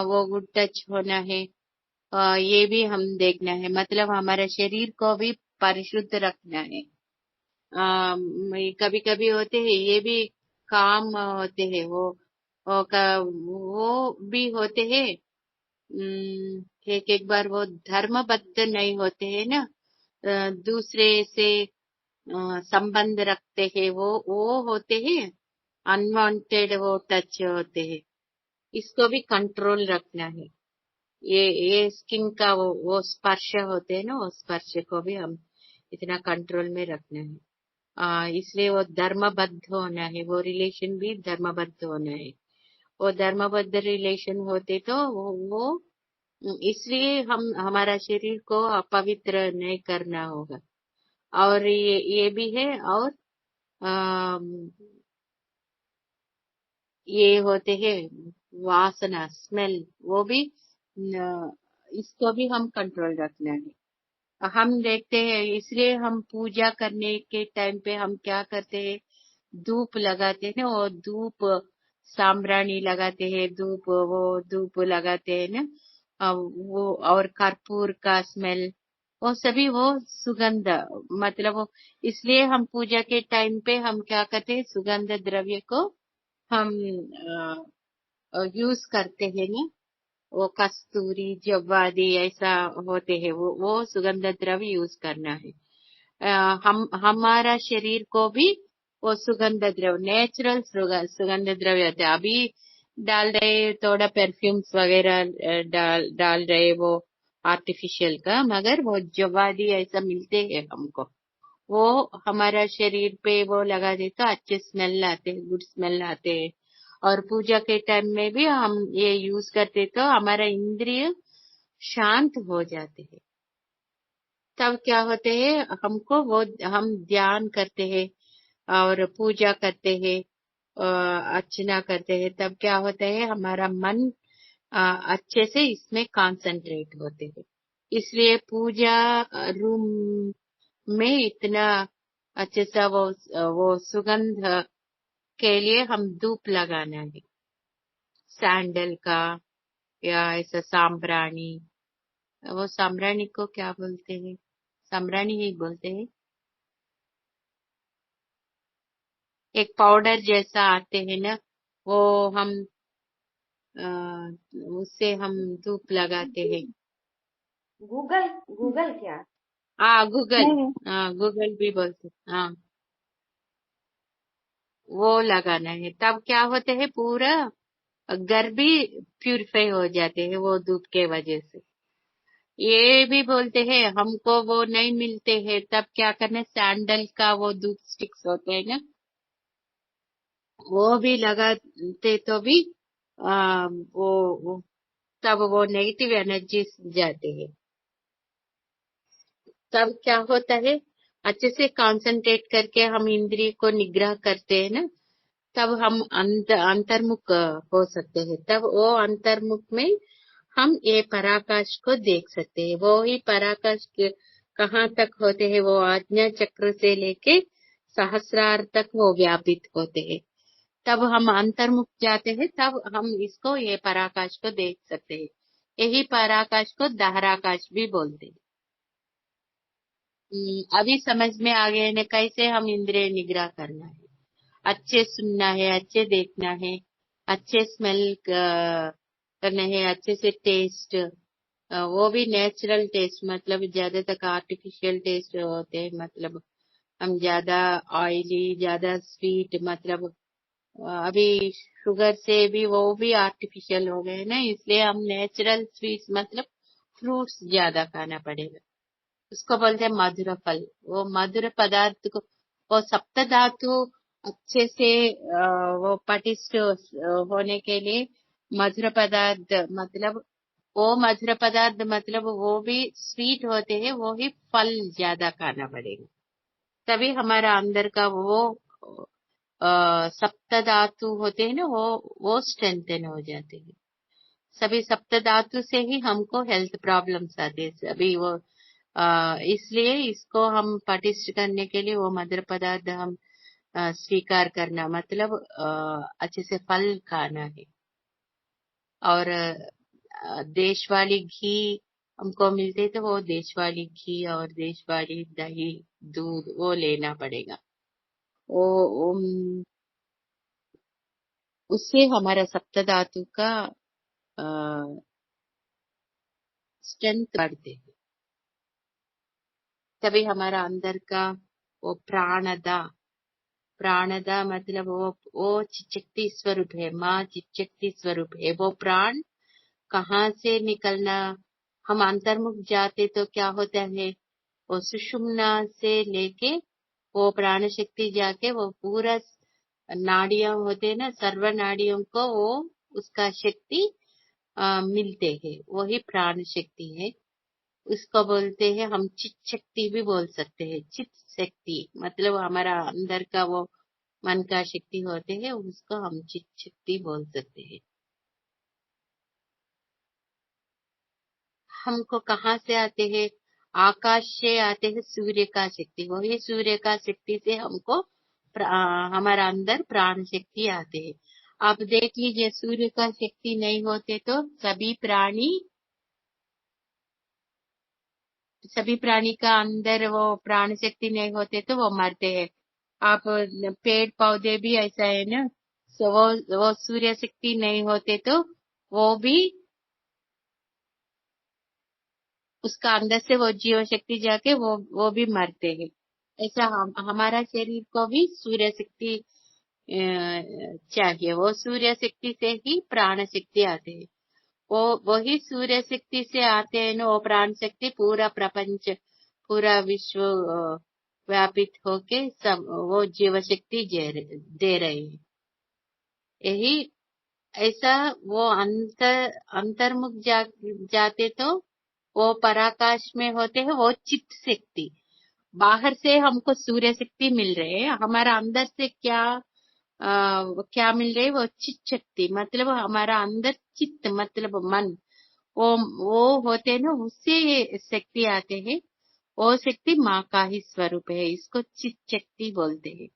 वो गुड टच होना है, ये भी हम देखना है। मतलब हमारे शरीर को भी परिशुद्ध रखना है। कभी कभी होते हैं ये भी काम होते हैं, वो भी होते हैं। एक बार वो धर्मबद्ध नहीं होते हैं ना, दूसरे से संबंध रखते हैं, वो होते हैं अनवांटेड, वो टच होते हैं। इसको भी कंट्रोल रखना है। ये स्किन का वो स्पर्श होते हैं ना, वो स्पर्श को भी हम इतना कंट्रोल में रखना है। इसलिए वो धर्मबद्ध होना है, वो रिलेशन भी धर्मबद्ध होना है। वो धर्मबद्ध रिलेशन होते तो वो इसलिए हमारा शरीर को अपवित्र नहीं करना होगा। और ये भी है, और ये होते हैं वासना, स्मेल, वो भी इसको भी हम कंट्रोल रखना है। हम देखते हैं, इसलिए हम पूजा करने के टाइम पे हम क्या करते हैं, धूप लगाते हैं, वो धूप साम्राणी लगाते हैं, धूप लगाते हैं ना, वो और कर्पूर का स्मेल, वो सभी वो सुगंध, मतलब वो इसलिए हम पूजा के टाइम पे हम क्या करते हैं, सुगंध द्रव्य को हम यूज करते हैं ना, वो कस्तूरी, जवादी ऐसा होते हैं, वो सुगंध द्रव्य यूज करना है। हमारा शरीर को भी वो सुगंध द्रव्य, नेचुरल सुगंध द्रव्य होते हैं। अभी डाल रहे थोड़ा परफ्यूम्स वगैरह डाल रहे वो आर्टिफिशियल का, मगर वो जवादी ऐसा मिलते हैं हमको, वो हमारा शरीर पे वो लगा दे तो अच्छे स्मेल आते हैं, गुड स्मेल आते हैं। और पूजा के टाइम में भी हम ये यूज करते तो हमारा इंद्रिय शांत हो जाते हैं। तब क्या होते हैं, हमको वो हम ध्यान करते हैं और पूजा करते हैं, अर्चना करते हैं, तब क्या होता है हमारा मन अच्छे से इसमें कंसंट्रेट होते हैं। इसलिए पूजा रूम में इतना अच्छे सा वो सुगंध के लिए हम धूप लगाना है, सैंडल का या ऐसा सांब्राणी। वो सांब्राणी को क्या बोलते हैं, सांब्राणी ही बोलते हैं। एक पाउडर जैसा आते हैं ना, वो हम उससे हम धूप लगाते हैं। गूगल गूगल क्या? गूगल, नहीं गूगल भी बोलते हैं। हाँ, वो लगाना है, तब क्या होते हैं पूरा घर भी प्यूरिफाई हो जाते हैं वो धूप के वजह से। ये भी बोलते हैं हमको वो नहीं मिलते हैं, तब क्या करना, सैंडल का वो धूप स्टिक्स होते हैं ना, वो भी लगाते तो भी वो तब वो नेगेटिव एनर्जी जाते हैं। तब क्या होता है, अच्छे से कंसंट्रेट करके हम इंद्रिय को निग्रह करते हैं ना, तब हम अंतर्मुख हो सकते हैं। तब वो अंतर्मुख में हम ये पराकाश को देख सकते हैं। वो ही पराकाश कहाँ तक होते हैं, वो आज्ञा चक्र से लेके सहस्रार तक वो व्यापित होते हैं। तब हम अंतर्मुख जाते हैं, तब हम इसको ये पराकाश को देख सकते हैं। यही पराकाश को दहराकाश भी बोलते हैं। अभी समझ में आ गए ना कैसे हम इंद्रिय निग्रह करना है, अच्छे सुनना है, अच्छे देखना है, अच्छे स्मेल करना है, अच्छे से टेस्ट, वो भी नेचुरल टेस्ट, मतलब ज्यादा तक आर्टिफिशियल टेस्ट होते हैं। मतलब हम ज्यादा ऑयली, ज्यादा स्वीट, मतलब अभी शुगर से भी वो भी आर्टिफिशियल हो गए ना, इसलिए हम नेचुरल स्वीट्स मतलब फ्रूट्स ज्यादा खाना पड़ेगा। उसको बोलते हैं मधुर फल। वो मधुर पदार्थ को, वो सप्त धातु अच्छे से वो पटिष्ठ होने के लिए मधुर पदार्थ, मतलब वो मधुर पदार्थ मतलब वो भी स्वीट होते हैं, वो ही फल ज्यादा खाना पड़ेगा, तभी हमारा अंदर का वो सप्त धातु होते हैं ना, वो स्ट्रेंथन हो जाते हैं। सभी सप्त धातु से ही हमको हेल्थ प्रॉब्लम्स आते हैं अभी वो, इसलिए इसको हम पटिष्ठ करने के लिए वो मधुर पदार्थ हम स्वीकार करना, मतलब अच्छे से फल खाना है। और देश वाली घी हमको मिलते तो वो देश वाली घी और देश वाली दही, दूध वो लेना पड़ेगा। वो उससे हमारा सप्त धातु का स्ट्रेंथ बढ़ते है। तभी हमारा अंदर का वो प्राणदा मतलब वो चिच्चक्ति स्वरूप है, माँ चिच्चक्ति स्वरूप है। वो प्राण कहाँ से निकलना, हम अंतर्मुख जाते तो क्या होता है, वो सुषुम्ना से लेके वो प्राण शक्ति जाके वो पूरा नाड़ियां होते हैं ना, सर्व नाड़ियों को वो उसका शक्ति मिलते हैं, वही प्राण शक्ति है। उसको बोलते हैं हम चित शक्ति भी बोल सकते हैं। चित शक्ति मतलब हमारा अंदर का वो मन का शक्ति होते हैं, उसको हम चित शक्ति बोल सकते हैं। हमको कहाँ से आते हैं, आकाश से आते हैं, सूर्य का शक्ति, वही सूर्य का शक्ति से हमको हमारा अंदर प्राण शक्ति आते हैं। आप देख लीजिए, सूर्य का शक्ति नहीं होते तो सभी प्राणी का अंदर वो प्राण शक्ति नहीं होते तो वो मरते हैं। आप पेड़ पौधे भी ऐसा है ना, सो वो सूर्य शक्ति नहीं होते तो वो भी उसका अंदर से वो जीव शक्ति जाके वो भी मरते हैं। ऐसा हमारा शरीर को भी सूर्य शक्ति चाहिए। वो सूर्य शक्ति से ही प्राण शक्ति आते हैं। वो वही सूर्य शक्ति से आते हैं ना, वो प्राण शक्ति पूरा प्रपंच, पूरा विश्व व्यापित होके सब वो जीव शक्ति दे रहे हैं। यही ऐसा वो अंतर्मुख जाते तो वो पराकाश में होते हैं, वो चित्त शक्ति। बाहर से हमको सूर्य शक्ति मिल रहे हैं, हमारा अंदर से क्या मिल रहे है, वो चित्त शक्ति। मतलब हमारा अंदर चित्त मतलब मन, वो होते हैं ना, उससे शक्ति आते हैं। वो शक्ति माँ का ही स्वरूप है, इसको चित्त शक्ति बोलते हैं।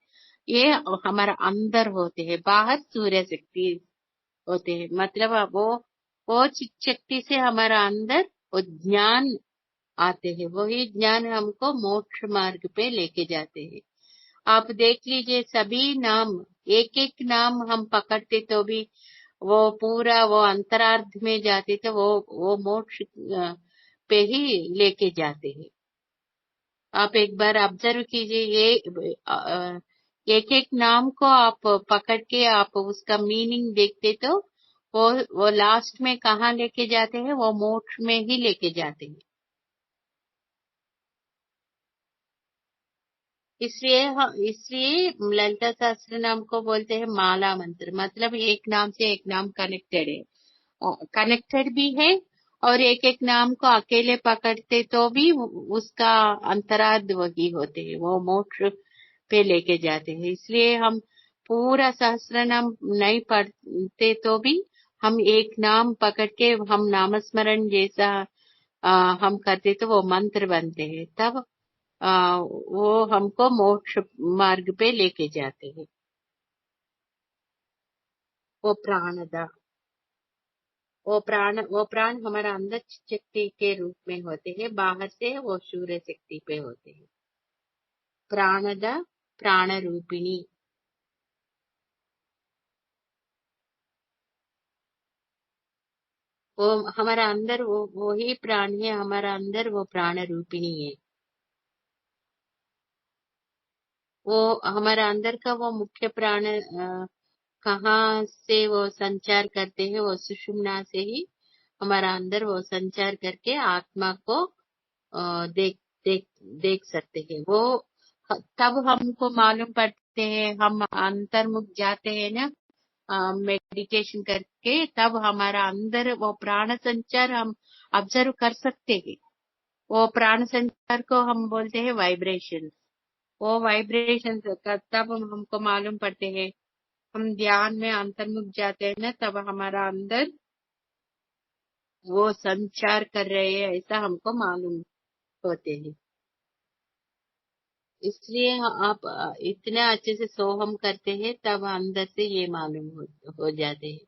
ये हमारा अंदर होते हैं, बाहर सूर्य शक्ति होते हैं। मतलब वो चित्त शक्ति से हमारा अंदर वो ज्ञान आते हैं, वही ज्ञान हमको मोक्ष मार्ग पे लेके जाते हैं। आप देख लीजिए, सभी नाम एक एक नाम हम पकड़ते तो भी वो पूरा वो अंतरार्ध में जाते तो वो मोक्ष पे ही लेके जाते हैं। आप एक बार ऑब्जर्व कीजिए, ये एक एक नाम को आप पकड़ के आप उसका मीनिंग देखते तो वो लास्ट में कहाँ लेके जाते हैं, वो मोक्ष में ही लेके जाते हैं। इसलिए ललिता सहस्त्र नाम को बोलते हैं माला मंत्र। मतलब एक नाम से एक नाम कनेक्टेड है, कनेक्टेड भी है, और एक एक नाम को अकेले पकड़ते तो भी उसका अंतरार्ध वही होते हैं, वो मोक्ष पे लेके जाते हैं। इसलिए हम पूरा सहस्त्र नाम नहीं पढ़ते तो भी हम एक नाम पकड़ के हम नामस्मरण जैसा हम करते तो वो मंत्र बनते हैं, तब वो हमको मोक्ष मार्ग पे लेके जाते हैं। वो प्राणदा, वो प्राण हमारा अंदर शक्ति के रूप में होते हैं, बाहर से वो सूर्य शक्ति पे होते हैं। प्राणदा प्राण रूपिणी, वो हमारा अंदर वो ही प्राण है, हमारा अंदर वो प्राण रूपिणी है। वो हमारा अंदर का वो मुख्य प्राण कहाँ से वो संचार करते हैं, वो सुषुम्ना से ही हमारा अंदर वो संचार करके आत्मा को देख देख देख सकते हैं। वो तब हमको मालूम पड़ते हैं, हम अंतर्मुख जाते हैं ना मेडिटेशन करके, तब हमारा अंदर वो प्राण संचार हम ऑब्जर्व कर सकते हैं। वो प्राण संचार को हम बोलते हैं वाइब्रेशन। वो वाइब्रेशन तब हमको मालूम पड़ते हैं, हम ध्यान में अंतर्मुख जाते हैं ना, तब हमारा अंदर वो संचार कर रहे हैं, ऐसा हमको मालूम होते हैं। इसलिए आप इतना अच्छे से सोहम करते हैं, तब अंदर से ये मालूम हो जाते हैं।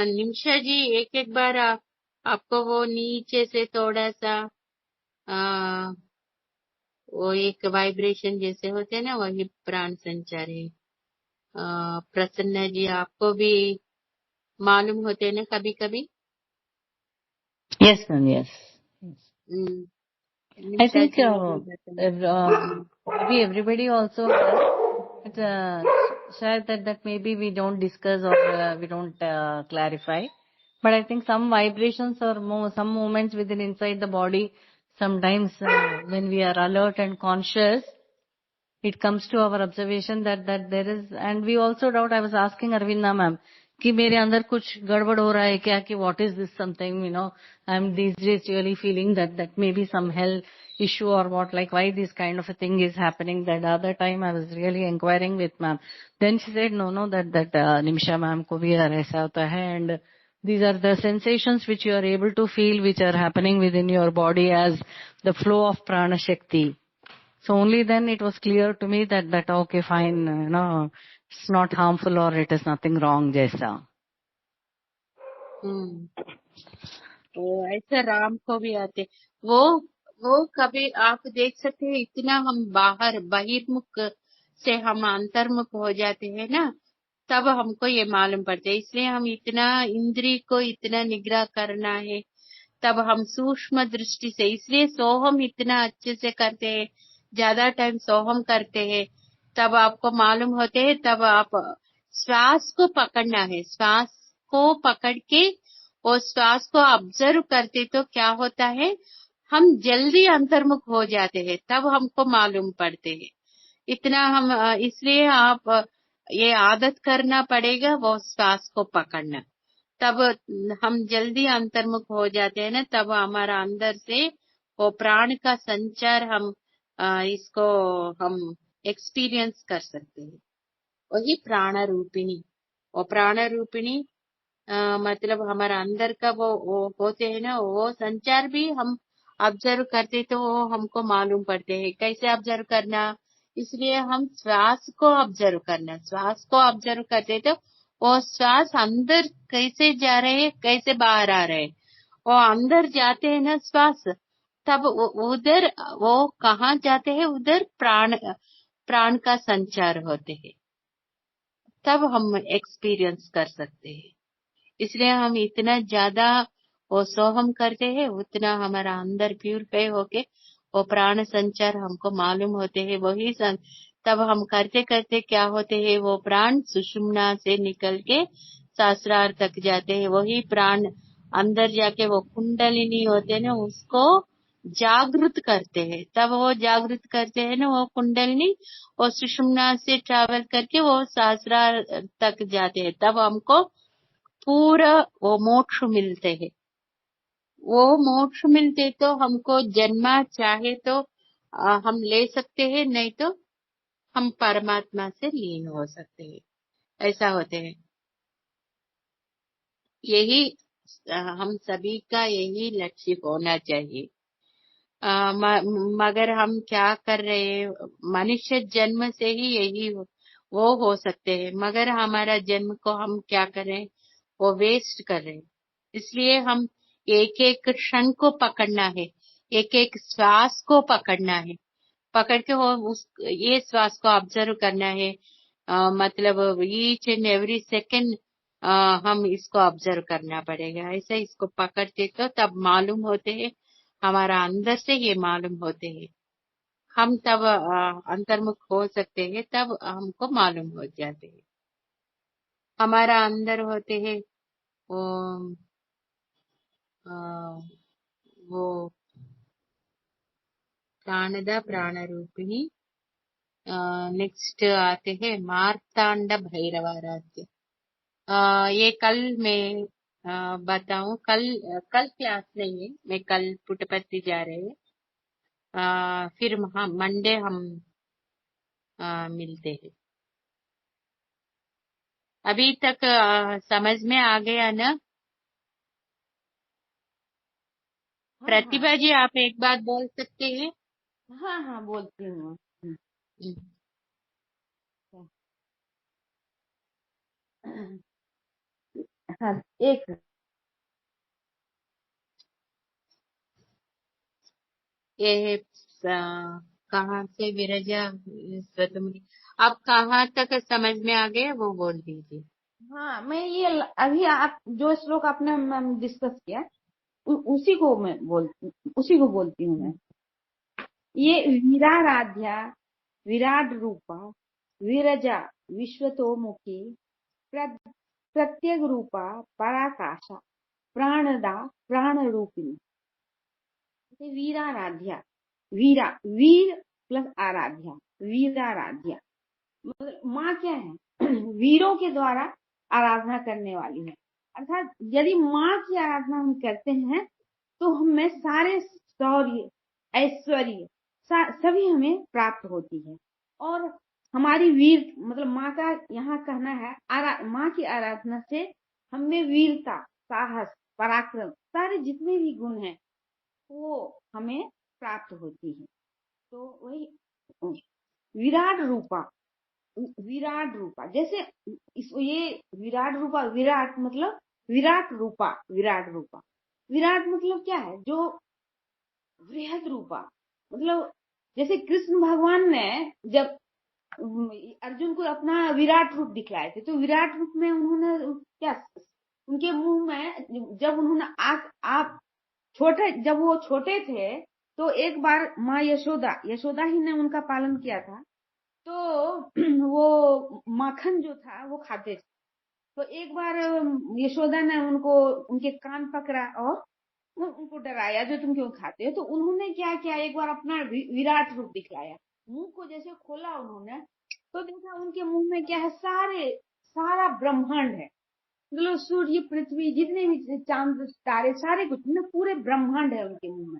निमिषा जी, एक एक बार आपको वो नीचे से थोड़ा सा आ, वो एक वाइब्रेशन जैसे होते हैं ना, वही प्राण संचार है। प्रसन्न जी, आपको भी मालूम होते हैं ना कभी कभी? Yes, ma'am, yes. I Nimisha think जी वो भी बताएं। maybe everybody also has, but शायद that maybe we don't discuss or we don't clarify. But I think some vibrations or some movements within inside the body, sometimes when we are alert and conscious, it comes to our observation that there is, and we also doubt. I was asking Arvinda ma'am कि मेरे अंदर कुछ गड़बड़ हो रहा है क्या, कि what is this something, you know, I'm these days really feeling that maybe some health issue or what, like why this kind of a thing is happening. That other time I was really inquiring with ma'am, then she said no that Nimisha ma'am को भी ऐसा होता है, and these are the sensations which you are able to feel, which are happening within your body as the flow of prana shakti. So only then it was clear to me that okay, fine, you know, it's not harmful or it is nothing wrong जैसा. तो ऐसा राम को भी आते, वो कभी आप देख सकते हैं, इतना हम बहिर्मुख से हम अंतर्मुख हो जाते हैं ना, तब हमको ये मालूम पड़ता है। इसलिए हम इतना इंद्रिय को इतना निग्रह करना है, तब हम सूक्ष्म दृष्टि से, इसलिए सोहम इतना अच्छे से करते हैं, ज्यादा टाइम सोहम करते हैं, तब आपको मालूम होते हैं। तब आप श्वास को पकड़ना है, श्वास को पकड़ के और श्वास को ऑब्जर्व करते तो क्या होता है, हम जल्दी अंतर्मुख हो जाते हैं, तब हमको मालूम पड़ते हैं। इतना हम इसलिए आप ये आदत करना पड़ेगा, वो श्वास को पकड़ना, तब हम जल्दी अंतर्मुख हो जाते हैं ना, तब हमारा अंदर से वो प्राण का संचार हम इसको हम एक्सपीरियंस कर सकते हैं। वही प्राण रूपिणी, वो प्राण रूपिणी मतलब हमारा अंदर का वो होते हैं ना, वो संचार भी हम ऑब्जर्व करते तो वो हमको मालूम पड़ते हैं। कैसे ऑब्जर्व करना, इसलिए हम श्वास को ऑब्जर्व करना, श्वास को ऑब्जर्व करते तो वो श्वास अंदर कैसे जा रहे हैं, कैसे बाहर आ रहे हैं, वो अंदर जाते हैं ना श्वास, तब उधर वो कहाँ जाते हैं, उधर प्राण का संचार होते हैं, तब हम एक्सपीरियंस कर सकते हैं। इसलिए हम इतना ज्यादा वो सोहम करते हैं, उतना हमारा अंदर प्यूरिफाई होके वो प्राण संचार हमको मालूम होते हैं। वही तब हम करते करते क्या होते हैं, वो प्राण सुषुम्ना से निकल के सहस्रार तक जाते हैं। वही प्राण अंदर जाके वो कुंडलिनी होते हैं ना, उसको जागृत करते हैं। तब वो जागृत करते हैं ना, वो कुंडलिनी वो सुषुम्ना से ट्रैवल करके वो सहस्रार तक जाते हैं, तब हमको पूरा वो मोक्ष मिलते हैं। वो मोक्ष मिलते तो हमको जन्मा चाहे तो हम ले सकते हैं, नहीं तो हम परमात्मा से लीन हो सकते हैं, ऐसा होते हैं। यही हम सभी का यही लक्ष्य होना चाहिए। मगर हम क्या कर रहे हैं, मनुष्य जन्म से ही यही वो हो सकते हैं, मगर हमारा जन्म को हम क्या कर रहे हैं, वो वेस्ट कर रहे हैं। इसलिए हम एक एक क्षण को पकड़ना है, एक एक श्वास को पकड़ना है, पकड़ के वो ये श्वास को ऑब्जर्व करना है। मतलब ईच एंड एवरी सेकेंड हम इसको ऑब्जर्व करना पड़ेगा। ऐसे इसको पकड़ते तो तब मालूम होते हैं, हमारा अंदर से ये मालूम होते हैं, हम तब अंतर्मुख हो सकते हैं, तब हमको मालूम हो जाते हैं। हमारा अंदर होते हैं वो वो प्राणदा प्राण रूपिणी। नेक्स्ट आते हैं मार्तांड भैरवाराध्य। ये कल मैं बताऊं, कल क्लास नहीं है, मैं कल पुटपर्ती जा रहे हैं, फिर मंडे हम मिलते हैं। अभी तक समझ में आ गया ना? हाँ प्रतिभा जी, आप एक बात बोल सकते हैं? हाँ हाँ बोलती हूँ। हाँ एक ये कहाँ से विरजा स्वतंत्र, आप कहाँ तक समझ में आ गए वो बोल दीजिए। हाँ मैं ये अभी आप जो श्लोक आपने डिस्कस किया उसी को बोलती हूँ मैं। ये वीराराध्या विराट रूपा विरजा विश्वतोमुखी प्रत्यग रूपा पराकाशा प्राणदा प्राण रूपिणी। वीराराध्या, वीर प्लस आराध्या, वीराराध्या मतलब माँ क्या है वीरों के द्वारा आराधना करने वाली है। अर्थात यदि माँ की आराधना हम करते हैं तो हमें सारे शौर्य ऐश्वर्य सभी हमें प्राप्त होती है। और हमारी वीर मतलब माँ का यहाँ कहना है माँ की आराधना से हमें वीरता, साहस, पराक्रम सारे जितने भी गुण हैं वो हमें प्राप्त होती है। तो वही विराट रूपा, विराट रूपा जैसे ये विराट रूपा, विराट मतलब विराट रूपा, विराट रूपा, विराट मतलब क्या है, जो वृहद रूपा मतलब जैसे कृष्ण भगवान ने जब अर्जुन को अपना विराट रूप दिखलाए थे तो विराट रूप में उन्होंने क्या उनके मुंह में जब उन्होंने आप जब वो छोटे थे तो एक बार माँ यशोदा ही ने उनका पालन किया था। तो वो माखन जो था वो खाते थे। तो एक बार यशोदा ने उनके कान पकड़ा और उनको डराया, जो तुम क्यों खाते हो। तो उन्होंने क्या किया, एक बार अपना विराट रूप दिखलाया। मुंह को जैसे खोला उन्होंने, तो देखा उनके मुंह में क्या है, सारा ब्रह्मांड है। मतलब सूर्य, पृथ्वी, जितने भी चांद तारे, सारे कुछ ना, पूरे ब्रह्मांड है उनके मुंह में।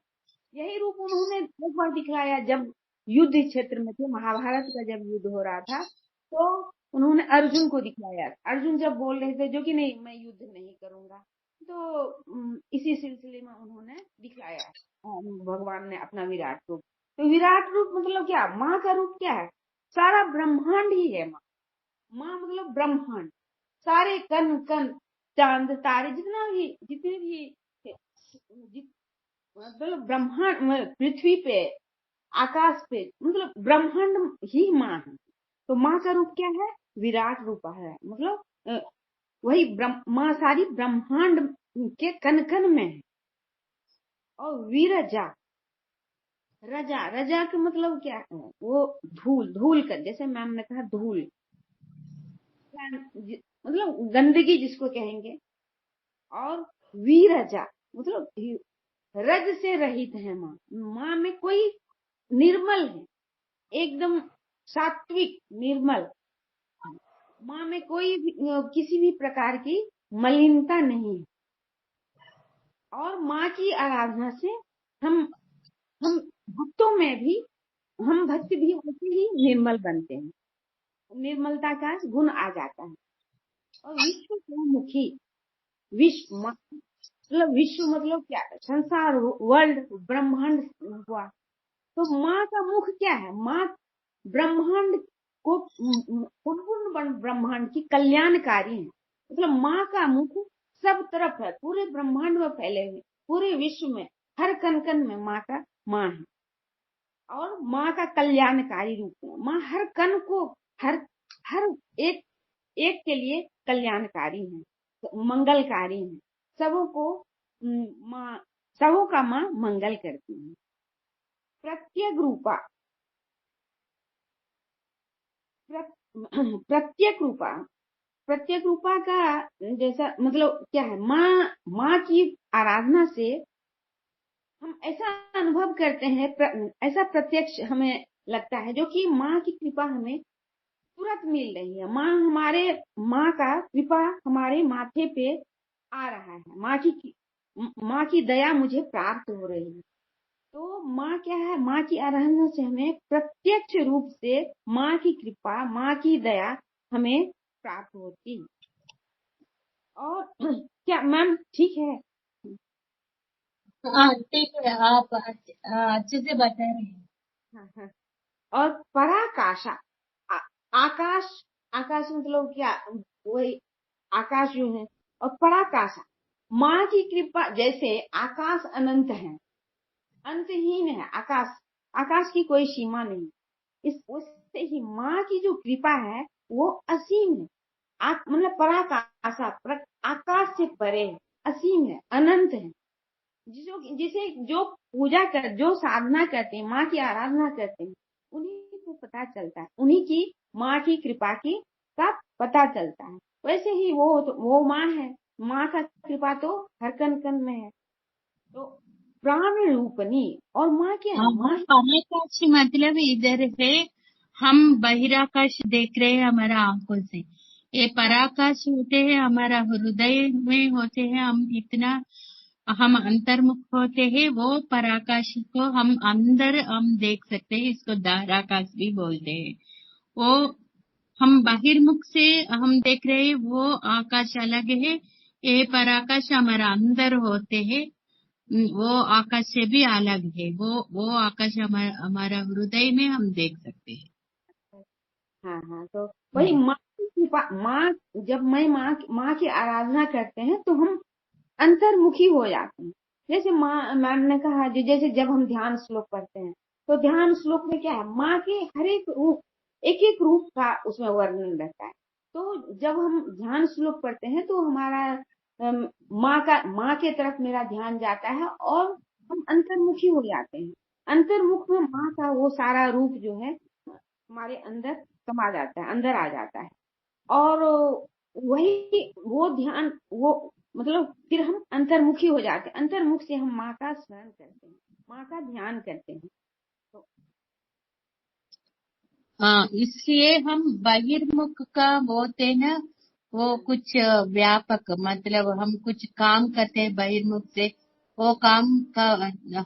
यही रूप उन्होंने एक बार दिखलाया जब युद्ध क्षेत्र में थे, महाभारत का जब युद्ध हो रहा था, तो उन्होंने अर्जुन को दिखलाया। अर्जुन जब बोल रहे थे जो कि नहीं, मैं युद्ध नहीं करूंगा, तो इसी सिलसिले में उन्होंने दिखलाया भगवान ने अपना विराट रूप। तो विराट रूप मतलब क्या, माँ का रूप क्या है, सारा ब्रह्मांड ही है माँ। माँ मतलब ब्रह्मांड, सारे कण कण, चांद तारे, जितने भी मतलब ब्रह्मांड, पृथ्वी पे, आकाश पे, मतलब ब्रह्मांड ही माँ है। तो माँ का रूप क्या है, विराट रूप है। मतलब वही माँ सारी ब्रह्मांड के कण कण में है। और विरजा, रजा का मतलब क्या है, वो धूल कर, जैसे मैम ने कहा धूल, मतलब गंदगी जिसको कहेंगे। और विरजा मतलब रज से रहित है माँ। माँ में कोई निर्मल है, एकदम सात्विक निर्मल। माँ में कोई किसी भी प्रकार की मलिनता नहीं है। और माँ की आराधना से हम भक्तों में भी, हम भक्त भी वैसे ही निर्मल बनते हैं, निर्मलता का गुण आ जाता है। और विश्व मुखी, विश्व मतलब क्या, संसार, वर्ल्ड, ब्रह्मांड हुआ। तो माँ का मुख क्या है, माँ ब्रह्मांड को, संपूर्ण ब्रह्मांड की कल्याणकारी है। मतलब माँ का मुख सब तरफ है, पूरे ब्रह्मांड में फैले हुए, पूरे विश्व में, हर कण कण में माँ है। और माँ का कल्याणकारी रूप है। माँ हर कण को, हर हर एक के लिए कल्याणकारी है, मंगलकारी है। माँ सबों का माँ मंगल करती है। प्रत्येक रूपा, प्रत्येक रूपा का जैसा मतलब क्या है, माँ की आराधना से हम ऐसा अनुभव करते हैं, ऐसा प्रत्यक्ष हमें लगता है, जो कि माँ की कृपा हमें तुरंत मिल रही है। माँ का कृपा हमारे माथे पे आ रहा है, माँ की दया मुझे प्राप्त हो रही है। तो माँ क्या है, माँ की आराधना से हमें प्रत्यक्ष रूप से माँ की कृपा, माँ की दया हमें प्राप्त होती है। और क्या मैम ठीक है? हाँ ठीक है, आप अच्छे से बता रहे हैं। हाँ, हाँ। और पराकाशा, आकाश, आकाश मतलब क्या, वही आकाश जो है। और पराकाशा, माँ की कृपा, जैसे आकाश अनंत है, अंतहीन है आकाश, आकाश की कोई सीमा नहीं। उससे ही माँ की जो कृपा है वो असीम है। मतलब पराकाशा, आकाश से परे है, असीम है, अनंत है। जिसे जो पूजा कर, जो साधना करते हैं, माँ की आराधना करते हैं, उन्हीं को पता चलता है, उन्हीं की माँ की कृपा की का पता चलता है। वैसे ही वो माँ है, माँ का कृपा तो हर कण कण में है। तो प्राण रूपनी, और माँ क्या है, वो माँ पराकाश मतलब इधर है, हम बहिराकाश देख रहे हैं हमारा आंखों से। ये पराकाश होते हैं हमारा हृदय में होते हैं, हम अंतर्मुख होते हैं। वो पराकाश को हम अंदर हम देख सकते हैं, इसको दाराकाश भी बोलते हैं। वो हम बहिर्मुख से हम देख रहे हैं, वो आकाश अलग है। ये पराकाश हमारा अंदर होते हैं, वो आकाश से भी अलग है। वो आकाश हमारा हृदय में हम देख सकते हैं। हाँ हाँ, तो वही माँ की कृपा, जब माँ की आराधना करते हैं तो हम अंतर्मुखी हो जाते हैं। जैसे मैम ने कहा, जैसे जब हम ध्यान श्लोक पढ़ते हैं, तो ध्यान श्लोक में क्या है, माँ के हर एक रूप, एक एक रूप का उसमें वर्णन रहता है। तो जब हम ध्यान श्लोक पढ़ते हैं तो हमारा माँ के तरफ मेरा ध्यान जाता है और हम अंतर्मुखी हो जाते हैं। अंतर्मुख में माँ का वो सारा रूप जो है हमारे अंदर समा जाता है, अंदर आ जाता है। और वही वो ध्यान वो मतलब फिर हम अंतर्मुखी हो जाते हैं। अंतर्मुख से हम माँ का स्मरण करते हैं, माँ का ध्यान करते हैं। तो हाँ, इसलिए हम बहिर्मुख का बोलते हैं ना, वो कुछ व्यापक, मतलब हम कुछ काम करते हैं बहिर्मुख से, वो काम का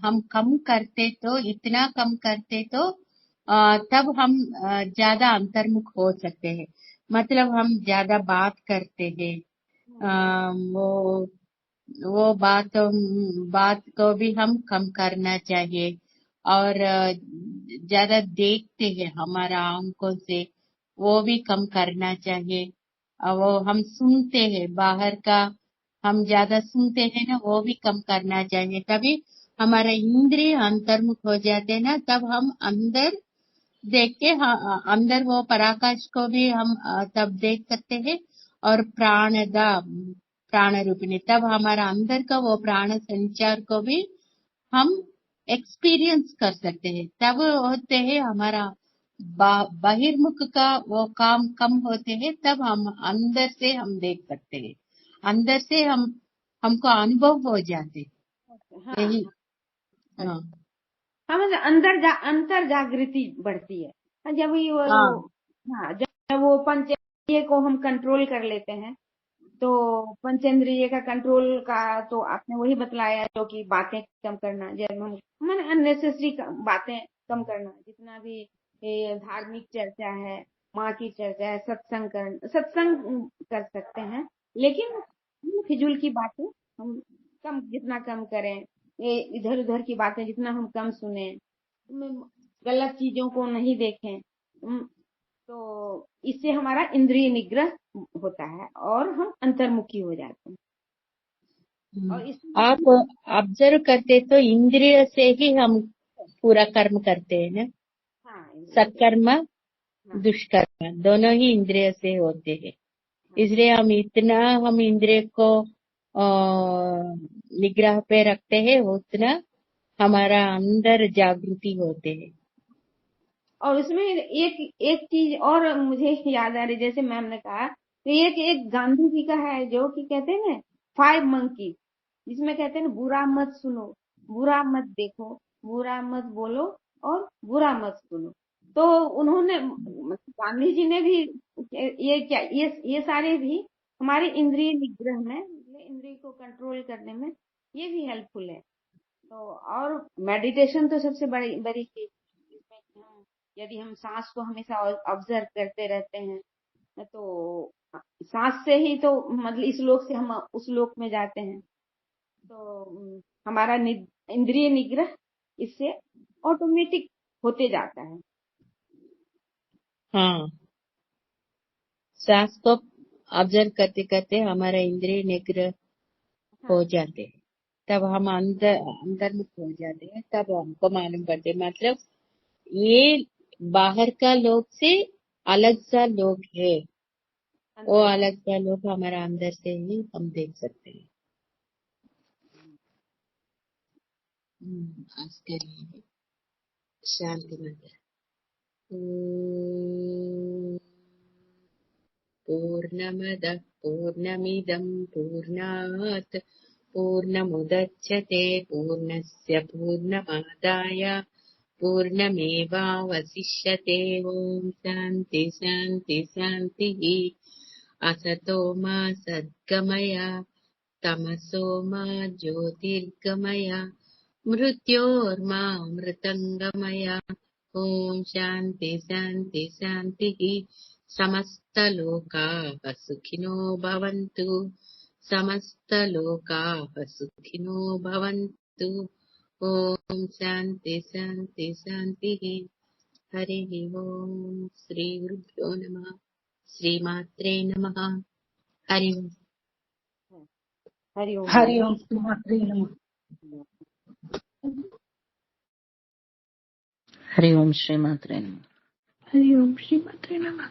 हम कम करते तो, इतना कम करते तो तब हम ज्यादा अंतर्मुख हो सकते हैं। मतलब हम ज्यादा बात करते हैं, वो बात को भी हम कम करना चाहिए। और ज्यादा देखते हैं हमारा आंखों से, वो भी कम करना चाहिए। और वो हम सुनते हैं बाहर का, हम ज्यादा सुनते हैं ना, वो भी कम करना चाहिए। तभी हमारा इंद्रिय अंतर्मुख हो जाते हैं ना, तब हम अंदर देख के, हाँ, अंदर वो पराकाश को भी हम तब देख सकते हैं। और प्राण रूपिणी, तब हमारा अंदर का वो प्राण संचार को भी हम एक्सपीरियंस कर सकते हैं। तब होते हैं हमारा बहिर्मुख का वो काम कम होते हैं, तब हम अंदर से हम देख सकते हैं, अंदर से हमको अनुभव हो जाते हैं। हाँ यही। हाँ हाँ, मतलब अंतर जागृति बढ़ती है। हाँ, जब ये हाँ हाँ, जब वो पंचेंद्रिय को हम कंट्रोल कर लेते हैं, तो पंचेंद्रिय का कंट्रोल का तो आपने वही बतलाया, जो कि बातें कम करना, जब हम मैंने अननेसेसरी बातें कम करना, जितना भी ये धार्मिक चर्चा है, माँ की चर्चा है, सत्संग कर सकते हैं, लेकिन फिजूल की बातें हम जितना कम करें, ये इधर उधर की बातें जितना हम कम सुने, गलत चीजों को नहीं देखें, तो इससे हमारा इंद्रिय निग्रह होता है और हम अंतर्मुखी हो जाते हैं। और आप ऑब्जर्व करते तो इंद्रिय से ही हम पूरा कर्म करते हैं ना, हाँ, सत्कर्म हाँ, दुष्कर्म दोनों ही इंद्रिय से होते हैं। इसलिए हम इंद्रिय को निग्रह पे रखते हैं, उतना हमारा अंदर जागृति होते हैं। और उसमें एक एक चीज और मुझे याद आ रही, जैसे मैम ने कहा, तो एक गांधी जी का है, जो कि कहते हैं ना 5 मंकी, जिसमें कहते हैं ना, बुरा मत सुनो, बुरा मत देखो, बुरा मत बोलो और बुरा मत सुनो। तो उन्होंने गांधी जी ने भी ये सारे भी हमारे इंद्रिय निग्रह में, इंद्रिय को कंट्रोल करने में ये भी हेल्पफुल है। तो और मेडिटेशन तो सबसे बड़ी बड़ी चीज, जिसमें कि हम यदि हम सांस को हमेशा ऑब्जर्व करते रहते हैं, तो सांस से ही तो मतलब इस लोक से हम उस लोक में जाते हैं। तो हमारा इंद्रिय निग्रह इससे ऑटोमेटिक होते जाता है। हाँ, सांस को ऑब्जर्व करते करते हमारा इंद्रिय निग्रह हो हाँ, जाते हैं, तब हम अंतर्मुख हो जाते हैं। तब हमको मालूम पड़ते हैं, मतलब ये बाहर का लोग से अलग सा लोग है, वो अंतर अलग सा लोग हमारा अंदर से ही हम देख सकते हैं। आज करिए शांति मंत्र। पूर्णमदः पूर्णमिदं पूर्णात् पूर्णमुदच्यते पूर्णस्य पूर्णमादाय पूर्णमेवावशिष्यते। ॐ शान्ति शान्ति शान्तिः। असतो मा सद्गमय तमसो मा ज्योतिर्गमय मृत्योर्मामृतङ्गमय। ॐ शान्ति शान्ति शान्तिः। समस्तलोकाः सुखिनो भवन्तु, समस्तलोकाः सुखिनो भवन्तु। ॐ शान्ति शान्ति शान्तिः। हरिः ओम्। श्रीगुरुभ्यो नमः। श्रीमात्रे नमः। हरि ओम्। हरिओम। हरिओम श्रीमात्रे नमः। हरि ओम श्री मात्रे नमः। हरि ओम श्री मात्रे नमः।